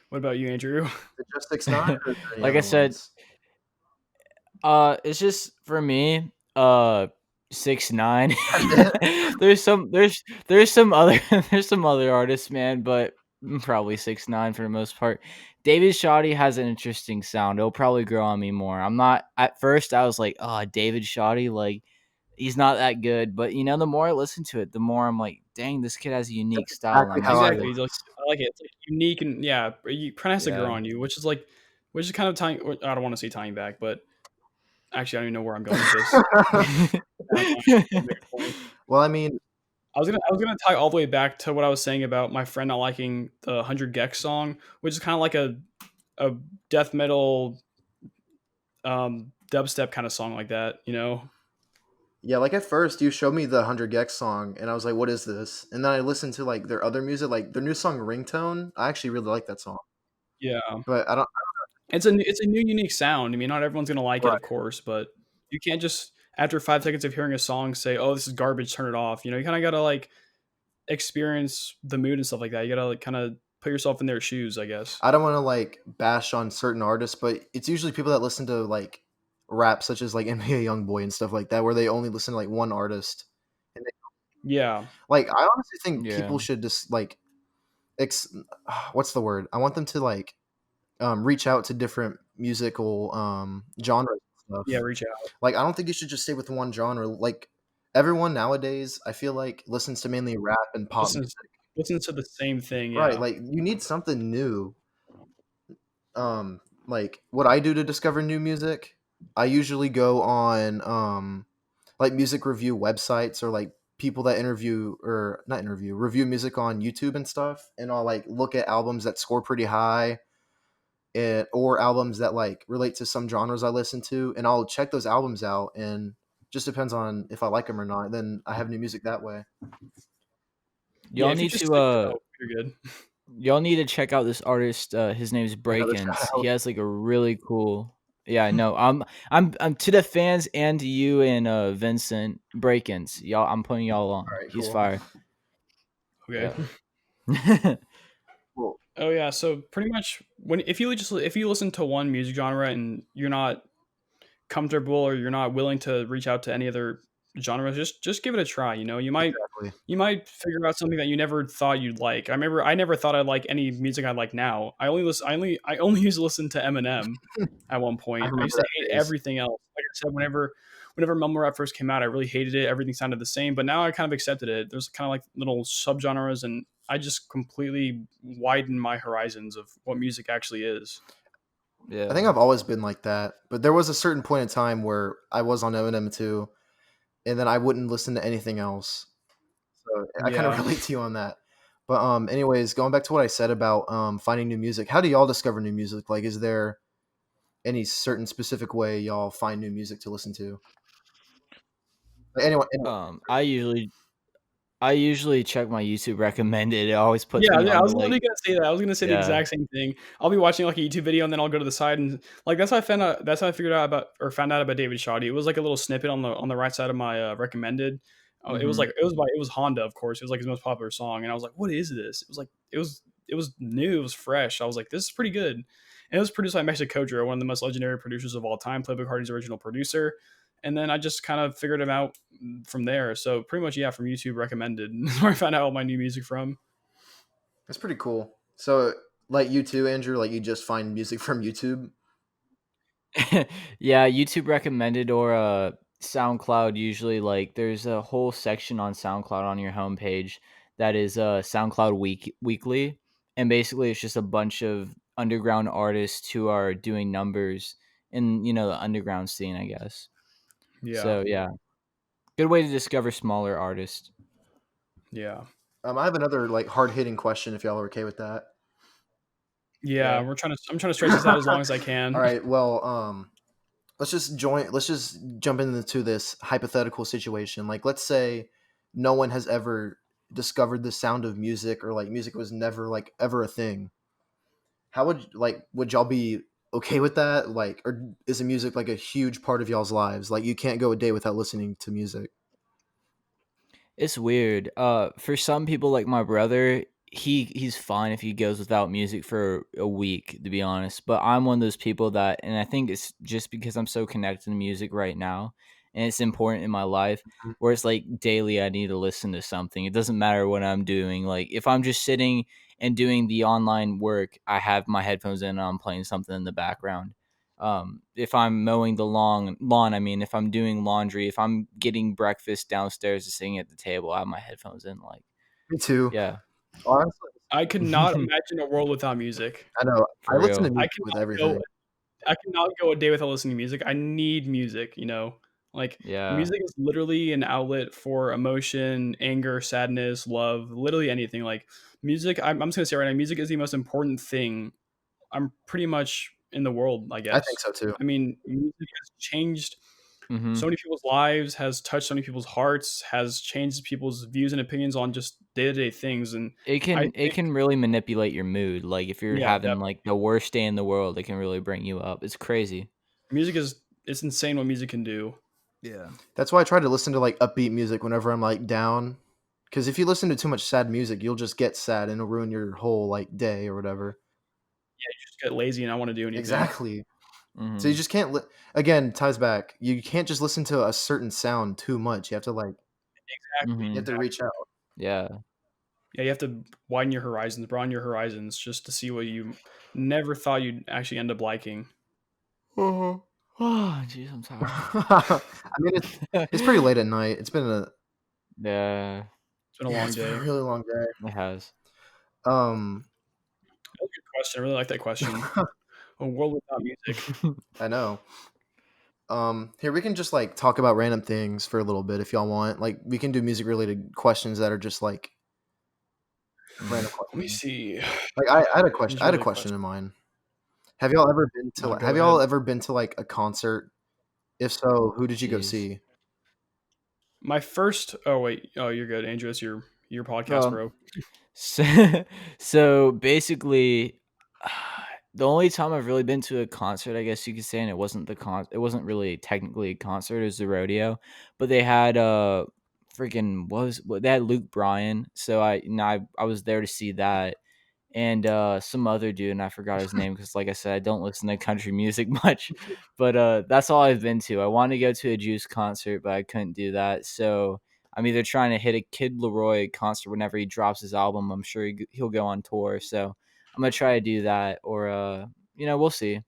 What about you, Andrew? Is it just 6ix9ine or is there any Like I other said, ones? it's just for me, 6ix9ine. That's it. There's some other there's some other artists, man, but probably 6ix9ine for the most part. David Shoddy has an interesting sound. It'll probably grow on me more. I'm not at first I was like, oh, David Shoddy, like he's not that good. But the more I listen to it, the more I'm like, dang, this kid has a unique That's style and I exactly how mess I with Exactly. it. It's like, I like it. It's like unique and yeah, you kind of has to grow Yeah. on you, which is kind of tying. I don't want to say tying back, but actually, I don't even know where I'm going with this. Make a point. Well, I mean, I was gonna tie all the way back to what I was saying about my friend not liking the 100 Gex song, which is kind of like a death metal dubstep kind of song like that, you know? yeah, like at first you showed me the 100 Gex song, and I was like, "What is this?" And then I listened to like their other music, like their new song "Ringtone." I actually really like that song, Yeah. but I don't. It's a new unique sound. I mean, not everyone's gonna like it, Right. of course, but you can't just after 5 seconds of hearing a song say, "Oh, this is garbage, turn it off." You know, you kind of gotta like experience the mood and stuff like that. You gotta like kind of put yourself in their shoes, I guess. I don't want to like bash on certain artists, but it's usually people that listen to like rap, such as like NBA YoungBoy and stuff like that, where they only listen to like one artist. And they, Yeah. like, I honestly think Yeah. people should just like, what's the word? I want them to like reach out to different musical genres and Yeah, stuff. reach out. Like, I don't think you should just stay with one genre. Like, everyone nowadays, I feel like, listens to mainly rap and pop music. Listens to the same thing. Right, Yeah. like, you need something new. Like, what I do to discover new music, I usually go on like music review websites or like people that review music on YouTube and stuff, and I'll like look at albums that score pretty high, or albums that like relate to some genres I listen to, and I'll check those albums out, and just depends on if I like them or not. Then I have new music that way. Yeah, Y'all if you need just stick to it out, you're good. y'all need to check out this artist. His name is Another Breakins. shout He out. has like a really cool. Yeah, I know. I'm to the fans and to you and Vincent Breakins. Y'all, I'm putting y'all on. All right, He's cool. fire. Okay. Yeah. Cool. Oh yeah, so pretty much if you listen to one music genre and you're not comfortable or you're not willing to reach out to any other genres, just give it a try. You know, you might figure out something that you never thought you'd like. I never thought I'd like any music I like now. I only used to listen to Eminem at one point. I used to hate everything else. Like I said, whenever mumble rap first came out, I really hated it. Everything sounded the same, but now I kind of accepted it. There's kind of like little subgenres, and I just completely widened my horizons of what music actually is. Yeah. I think I've always been like that, but there was a certain point in time where I was on Eminem too, and then I wouldn't listen to anything else. So I kind of relate to you on that. But anyways, going back to what I said about finding new music, how do y'all discover new music? Like, is there any certain specific way y'all find new music to listen to? Like, anyone. I usually check my YouTube recommended. It always puts me on I was the, literally gonna say that. I was gonna say the Yeah. exact same thing. I'll be watching like a YouTube video and then I'll go to the side and like that's how I found out. That's how I found out about David Shoddy. It was like a little snippet on the right side of my recommended. It was Honda, of course. It was like his most popular song, and I was like, "What is this?" It was new. It was fresh. I was like, "This is pretty good." And it was produced by Mexico Kodra, one of the most legendary producers of all time, Playboy Cardi's original producer. And then I just kind of figured him out from there. So pretty much, from YouTube recommended. That's where I found out all my new music from. That's pretty cool. So, like you too, Andrew, like you just find music from YouTube? Yeah, YouTube recommended or SoundCloud. Usually, like there's a whole section on SoundCloud on your homepage that is SoundCloud Weekly, and basically it's just a bunch of underground artists who are doing numbers in the underground scene, I guess. Yeah. So yeah, good way to discover smaller artists. Yeah. I have another like hard hitting question if y'all are okay with that. Yeah, I'm trying to stretch this out as long as I can. All right. Well, let's just jump into this hypothetical situation. Like, let's say no one has ever discovered the sound of music, or like music was never like ever a thing. How would y'all be okay with that? Like, or is the music like a huge part of y'all's lives? Like, you can't go a day without listening to music. It's weird. For some people, like my brother, he's fine if he goes without music for a week, to be honest. But I'm one of those people that, and I think it's just because I'm so connected to music right now, and it's important in my life, where it's like daily I need to listen to something. It doesn't matter what I'm doing. Like if I'm just sitting and doing the online work, I have my headphones in and I'm playing something in the background. If I'm mowing the lawn, I mean, if I'm doing laundry, if I'm getting breakfast downstairs and sitting at the table, I have my headphones in. Like, me too. Yeah. Honestly, I could not imagine a world without music. I know. I listen to I music with everything. I cannot go a day without listening to music. I need music, Like music is literally an outlet for emotion, anger, sadness, love, literally anything. Like music, I'm just gonna say right now, music is the most important thing. I'm pretty much in the world, I guess. I think so too. I mean, music has changed so many people's lives, has touched so many people's hearts, has changed people's views and opinions on just day-to-day things, and it can really manipulate your mood. Like if you're having like the worst day in the world, it can really bring you up. It's crazy. It's insane what music can do. Yeah, that's why I try to listen to like upbeat music whenever I'm like down. Because if you listen to too much sad music, you'll just get sad and it'll ruin your whole like day or whatever. Yeah, you just get lazy and not want to do anything. Exactly. So you just can't. Again, ties back. You can't just listen to a certain sound too much. You have to like. Exactly. You have to reach out. Yeah. Yeah, you have to widen your horizons, broaden your horizons, just to see what you never thought you'd actually end up liking. Oh, jeez, I'm tired. I mean, it's pretty late at night. It's been a yeah, It's been a long day. a really long day. it has. That's a good question. I really like that question. A world without music. I know. Here we can just like talk about random things for a little bit if y'all want. Like we can do music related questions that are just like random questions. Let me see. Like I had a question. I had a question in mind. Have y'all ever been to? Have y'all ever been to like a concert? If so, who did you go see? My first. Oh wait. Oh, you're good, Andrew. It's your podcast, bro. So basically, the only time I've really been to a concert, I guess you could say, and it wasn't it wasn't really technically a concert, it was the rodeo, but they had they had Luke Bryan, so I was there to see that, and some other dude, and I forgot his name because, like I said, I don't listen to country music much, but that's all I've been to. I wanted to go to a Juice concert, but I couldn't do that, so I'm either trying to hit a Kid Leroy concert whenever he drops his album. I'm sure he'll go on tour, so I'm gonna try to do that, or we'll see.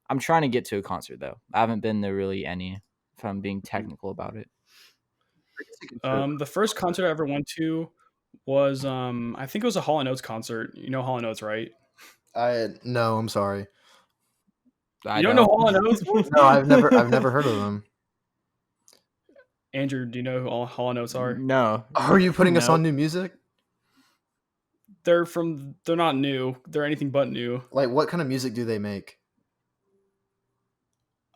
I'm trying to get to a concert though. I haven't been to really any, if I'm being technical about it. The first concert I ever went to was I think it was a Hall & Oates concert. You know Hall & Oates, right? No, I'm sorry. You don't know Hall & Oates? No, I've never heard of them. Andrew, do you know who Hall & Oates are? No. Are you putting us on new music? They're not new. They're anything but new. Like, what kind of music do they make?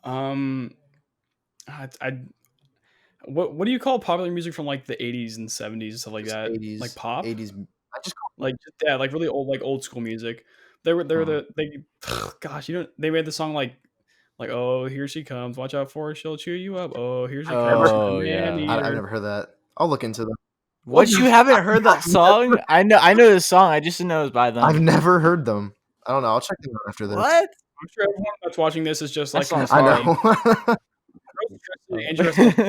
What do you call popular music from like the 80s and 70s and stuff like that? 80s, like pop? 80s. I just call like really old school music. They made the song like oh, here she comes, watch out for her, she'll chew you up. Oh, here's she comes. Oh yeah. I've never heard that. I'll look into them. What, you haven't heard that song? I know the song. I just didn't know it was by them. I've never heard them. I don't know. I'll check them out after this. What? I'm sure everyone that's watching this is just like, I know. Interesting.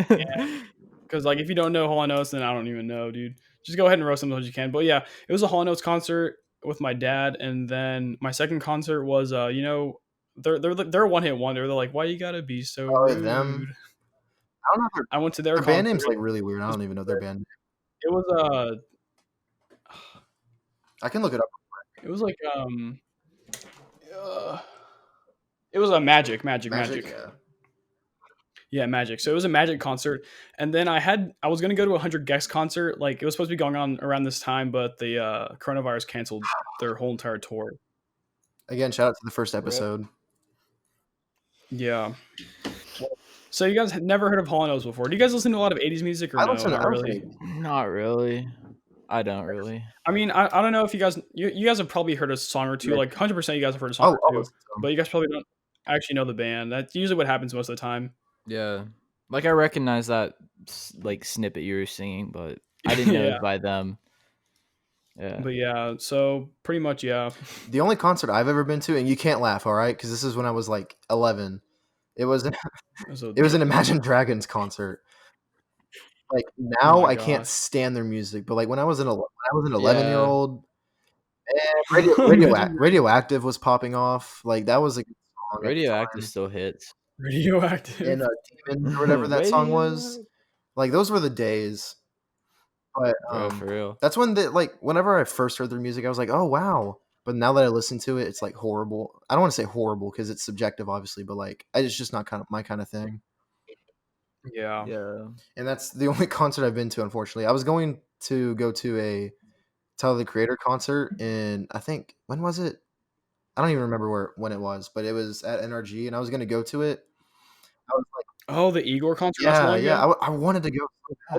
Because like if you don't know Hall & Oates, then I don't even know, dude. Just go ahead and roast them as you can. But yeah, it was a Hall & Oates concert with my dad, and then my second concert was they're a one-hit wonder. They're like, why you gotta be so rude? Them. I don't know. I went to their band name's like really weird. I don't even know their band. It was I can look it up. It was like it was a Magic. Yeah, Magic. So it was a Magic concert, and then I was gonna go to a 100 Gex concert. Like it was supposed to be going on around this time, but the coronavirus canceled their whole entire tour. Again, shout out to the first episode. Yeah. So you guys had never heard of Hall & Oates before? Do you guys listen to a lot of 80s music or no? Not really. I don't really. I mean, I don't know if you guys have probably heard a song or two. Like 100% you guys have heard a song or two, but you guys probably don't actually know the band. That's usually what happens most of the time. Yeah. Like I recognize that like snippet you were singing, but I didn't know it by them. Yeah. But yeah, so pretty much, yeah. The only concert I've ever been to, and you can't laugh, all right? Because this is when I was like 11. It was an Imagine Dragons concert. Like now, I can't stand their music, but like when I was an 11-year-old, Radioactive was popping off. Like that was a good song. Radioactive still hits. Radioactive and Demon or whatever that song was. Like those were the days. But for real, that's when whenever I first heard their music, I was like, oh wow. But now that I listen to it, it's like horrible. I don't want to say horrible because it's subjective, obviously, but like it's just not my kind of thing. Yeah. And that's the only concert I've been to, unfortunately. I was going to go to a Tyler the Creator concert in, I think, when was it? I don't even remember when it was, but it was at NRG, and I was going to go to it. I was like, oh, the Igor concert. Yeah. I wanted to go. I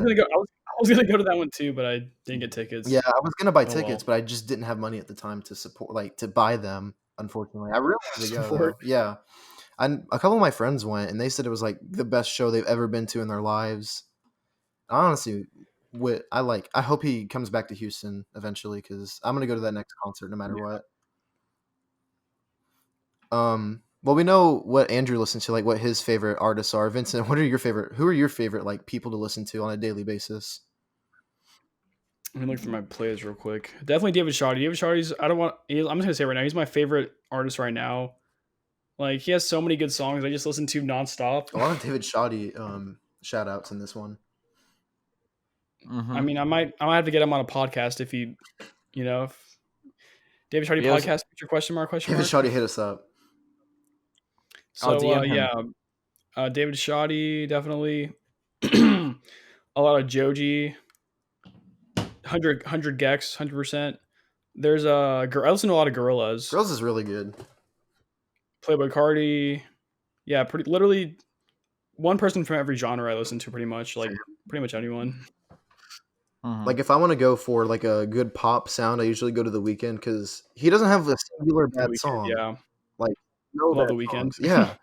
was gonna go to that one too, but I didn't get tickets. Yeah, I was gonna buy tickets, but I just didn't have money at the time to support, to buy them. Unfortunately, I really wanted to go. Though. Yeah, and a couple of my friends went, and they said it was like the best show they've ever been to in their lives. Honestly, I hope he comes back to Houston eventually because I'm gonna go to that next concert no matter what. Well, we know what Andrew listens to, like what his favorite artists are. Vincent, who are your favorite like people to listen to on a daily basis? Let me look through my plays real quick. Definitely David Shoddy. David Shoddy's. I'm just gonna say right now, he's my favorite artist right now. Like he has so many good songs I just listen to nonstop. A lot of David Shoddy shout outs in this one. Mm-hmm. I mean, I might have to get him on a podcast if he, if David Shoddy podcast. Your question mark? David Shoddy hit us up. So David Shoddy definitely. A lot of Joji. 100 Gex, 100%. There's I listen to a lot of Gorillaz. Gorillaz is really good. Playboy Cardi. Yeah, literally one person from every genre I listen to pretty much. Like pretty much anyone. Mm-hmm. Like if I want to go for like a good pop sound, I usually go to The Weeknd because he doesn't have a singular bad song. Yeah. Like no Love bad The Weeknd. songs. Yeah.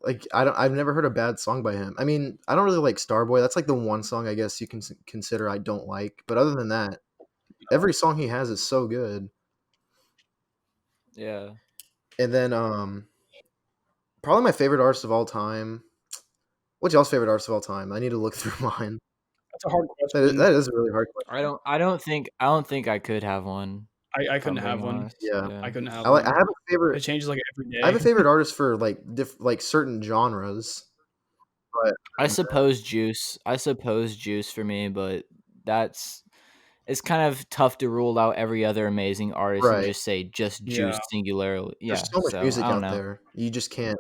Like I've never heard a bad song by him. I mean, I don't really like Starboy. That's like the one song I guess you can consider I don't like. But other than that, every song he has is so good. Yeah. And then probably my favorite artist of all time. What's y'all's favorite artist of all time? I need to look through mine. That's a hard question. That is a really hard question. I don't think I could have one. I couldn't have one. Yeah. I couldn't have one. I have a favorite. It changes like every day. I have a favorite artist for like certain genres. But I suppose Juice for me, but it's kind of tough to rule out every other amazing artist and just say Juice singularly. Yeah, there's so much music out there. You just can't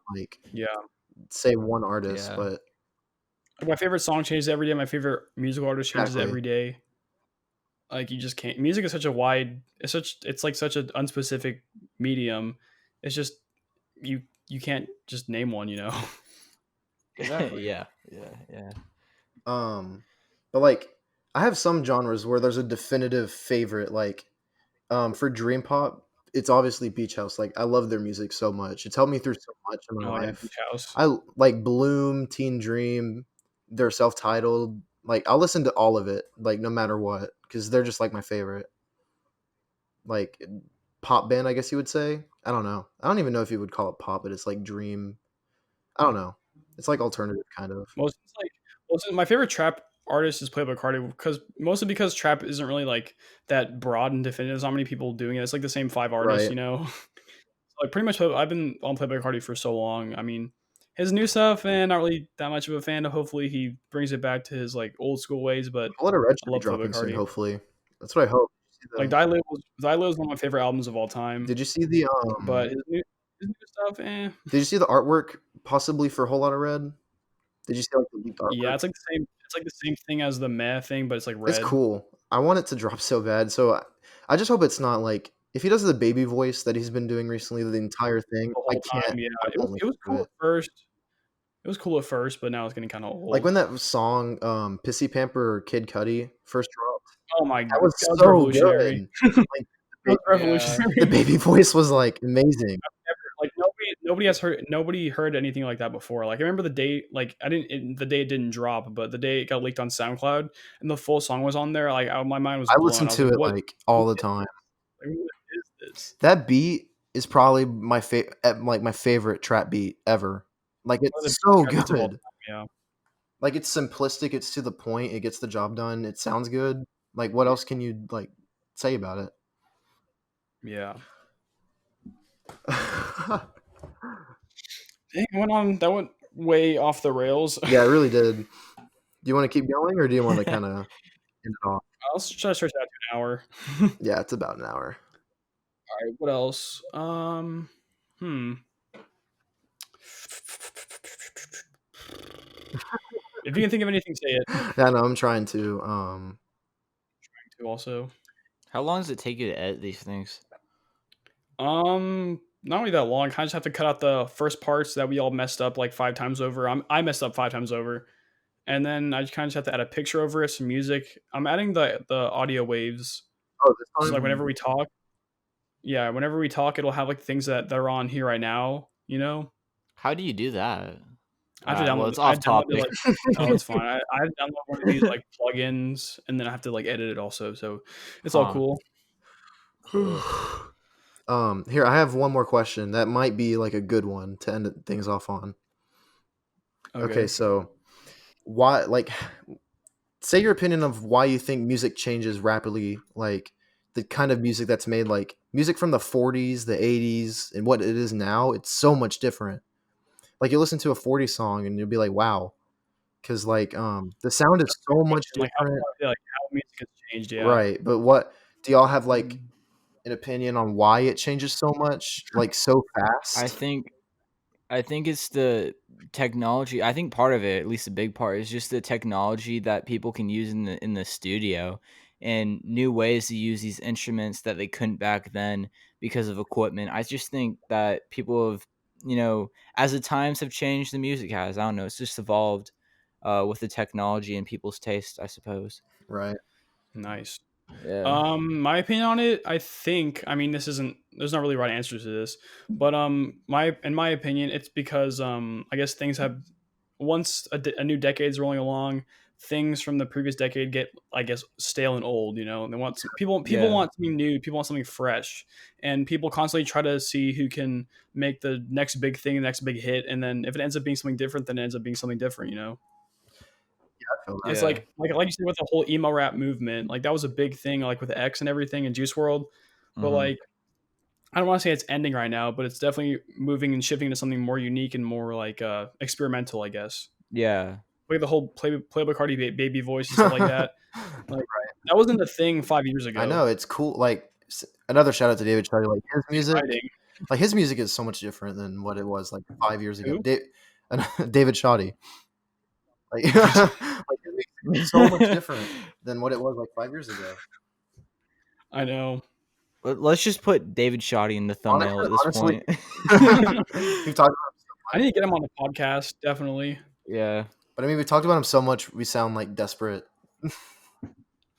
say one artist. But my favorite song changes every day. My favorite musical artist changes every day. Like you just can't. Music is such a wide. It's like such an unspecific medium. It's just you can't just name one. Exactly. yeah. But like I have some genres where there's a definitive favorite. Like for Dream Pop, it's obviously Beach House. Like I love their music so much. It's helped me through so much in my life. Beach House. I like Bloom, Teen Dream. They're self-titled. Like I'll listen to all of it, like no matter what, because they're just like my favorite. Like pop band, I guess you would say. I don't know. I don't even know if you would call it pop, but it's like dream. I don't know. It's like alternative kind of. My favorite trap artist is Playboy Cardi mostly because trap isn't really like that broad and definitive. There's not many people doing it. It's like the same 5 artists, Like pretty much I've been on Playboy Cardi for so long. I mean, his new stuff, and not really that much of a fan. Hopefully, he brings it back to his like old school ways. But I'll let a Red be dropping soon. Hopefully, that's what I hope. Like Die Live was one of my favorite albums of all time. Did you see the But his new stuff, Did you see the artwork possibly for a Whole Lotta Red? Did you see like the leaked artwork? Yeah, it's like the same. It's like the same thing as the Meh thing, but it's like red. It's cool. I want it to drop so bad. So I just hope it's not like if he does the baby voice that he's been doing recently, the entire thing. The whole time, yeah. It was cool at first. It was cool at first, but now it's getting kind of old. Like when that song Pissy Pamper Kid Cudi first dropped. Oh my god, that was so revolutionary. Good. Like, revolutionary. The baby voice was like amazing. Like nobody heard anything like that before. Like I remember the day, like the day it didn't drop, but the day it got leaked on SoundCloud and the full song was on there. Like my mind was blown. I listened to it like all the time. Like, what is this? That beat is probably my favorite trap beat ever. Like it's so good. Yeah. Like it's simplistic, it's to the point, it gets the job done, it sounds good. Like what else can you like say about it? Yeah. That went way off the rails. Yeah, it really did. Do you want to keep going or do you want to kind of end it off? I'll try to stretch it out to an hour. Yeah, it's about an hour. All right, what else? If you can think of anything, say it. Yeah, no, I'm trying to. Also. How long does it take you to edit these things? Not really that long. I just have to cut out the first parts that we all messed up like 5 times over. I messed up 5 times over. And then I just kind of have to add a picture over it, some music. I'm adding the audio waves. Oh, this time? So like whenever we talk. Yeah, whenever we talk, it'll have like things that are on here right now, How do you do that? I have to download. Well, it's off topic. No, it's fine. I have to download one of these like plugins, and then I have to like edit it also. So it's all cool. Here I have one more question that might be like a good one to end things off on. Okay, so why, like, say your opinion of why you think music changes rapidly, like the kind of music that's made, like music from the 40s, the 80s, and what it is now. It's so much different. Like you listen to a 40s song and you'll be like, wow, because like the sound is so much Like different. how music has changed, yeah. Right, but what do y'all have like an opinion on why it changes so much, like so I fast? think it's the technology. I think part of it, at least a big part, is just the technology that people can use in the studio and new ways to use these instruments that they couldn't back then because of equipment. I just think that people have, as the times have changed, the music has. I don't know. It's just evolved with the technology and people's taste, I suppose. Right. Nice. Yeah. My opinion on it, I mean, there's not really a right answer to this, but in my opinion, it's because I guess things have, once a new decade's rolling along, things from the previous decade get, I guess, stale and old. They want people want something new, people want something fresh, and people constantly try to see who can make the next big thing, the next big hit, and then if it ends up being something different, then it ends up being something different. It's like you said with the whole emo rap movement, like that was a big thing, like with X and everything and Juice World. But like, I don't want to say it's ending right now, but it's definitely moving and shifting to something more unique and more like experimental, I guess. Yeah. Like the whole Playboy Cardi baby voice and stuff like that. Like that wasn't the thing 5 years ago. I know, it's cool. Like another shout out to David Shoddy. Like his music is so much different than what it was like 5 years ago. David Shoddy. Like, like his music is so much different than what it was like 5 years ago. I know. Let's just put David Shoddy in the thumbnail at this point. We've talked about him so much. I need to get him on the podcast, definitely. Yeah. But I mean, we talked about him so much, we sound like desperate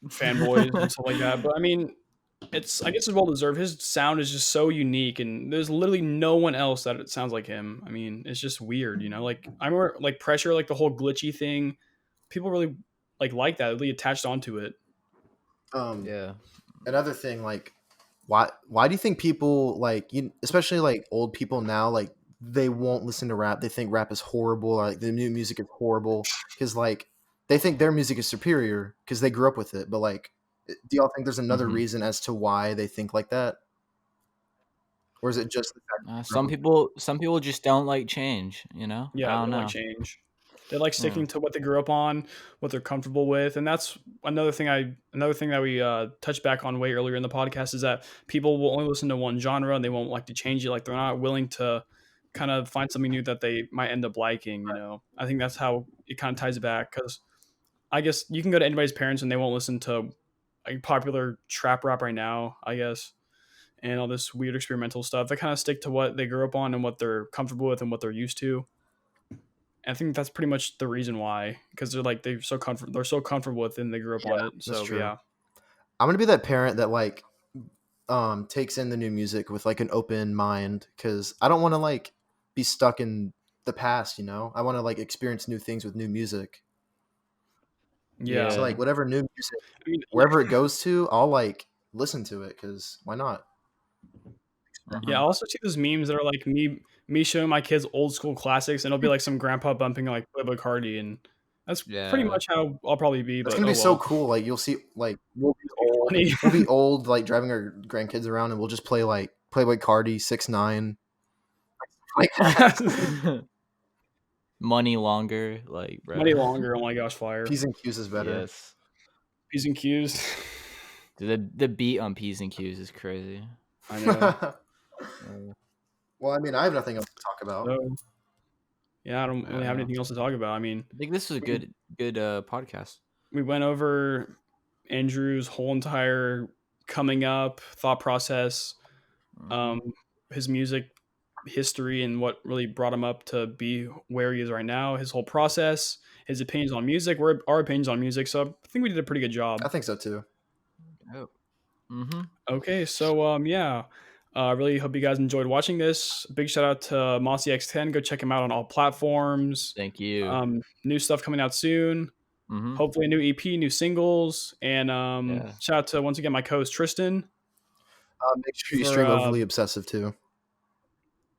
fanboys and stuff like that. But I mean, I guess it's well deserved. His sound is just so unique, and there's literally no one else that it sounds like him. I mean, it's just weird, Like I remember, like Pressure, like the whole glitchy thing. People really like that. Really attached onto it. Yeah. Another thing, like, why do you think people like especially like old people now, like they won't listen to rap? They think rap is horrible, or like the new music is horrible because like they think their music is superior because they grew up with it. But like, do y'all think there's another reason as to why they think like that, or is it just the fact some people just don't like change? Yeah, I don't know. Like change. They like sticking to what they grew up on, what they're comfortable with, and that's another thing that we touched back on way earlier in the podcast is that people will only listen to one genre and they won't like to change it. Like they're not willing to kind of find something new that they might end up liking. I think that's how it kind of ties it back because I guess you can go to anybody's parents and they won't listen to like popular trap rap right now, I guess, and all this weird experimental stuff. They kind of stick to what they grew up on and what they're comfortable with and what they're used to. I think that's pretty much the reason why, because they're so comfortable with it and they grew up on it. So yeah, I'm gonna be that parent that like takes in the new music with like an open mind because I don't want to like be stuck in the past. I want to like experience new things with new music. Yeah. So like whatever new music, wherever it goes to, I'll like listen to it because why not? Yeah, I also see those memes that are like me showing my kids old school classics, and it'll be like some grandpa bumping like Playboy Cardi, and that's pretty much how I'll probably be. It's gonna be so cool. Like you'll see, like we'll be old, like driving our grandkids around, and we'll just play like Playboy Cardi, 6ix9ine, like Money Longer, like bro. Money Longer. Oh my gosh, fire! P's and Q's is better. Yes. P's and Q's. The beat on P's and Q's is crazy. I know. Well, I mean, I have nothing else to talk about. So, yeah, I don't really have anything else to talk about. I mean, I think this was a good podcast. We went over Andrew's whole entire coming up thought process, his music history, and what really brought him up to be where he is right now. His whole process, his opinions on music, our opinions on music. So I think we did a pretty good job. I think so too. Oh. Okay, so yeah. I really hope you guys enjoyed watching this. Big shout out to MOSSYXTEN. Go check him out on all platforms. Thank you. New stuff coming out soon. Hopefully a new EP, new singles. And shout out to, once again, my co-host Tristan. Make sure you stream Overly Obsessive too.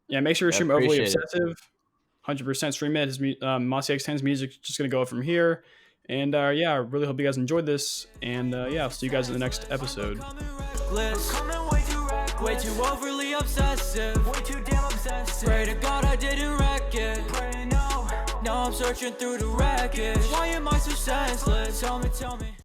Yeah, make sure you stream Overly Obsessive. 100% stream it. His MOSSYXTEN's music is just going to go from here. And yeah, I really hope you guys enjoyed this. And yeah, I'll see you guys in the next episode. Way too overly obsessive. Way too damn obsessive. Pray to God I didn't wreck it. Pray no. Now I'm searching through the wreckage. Why am I so senseless? Tell me.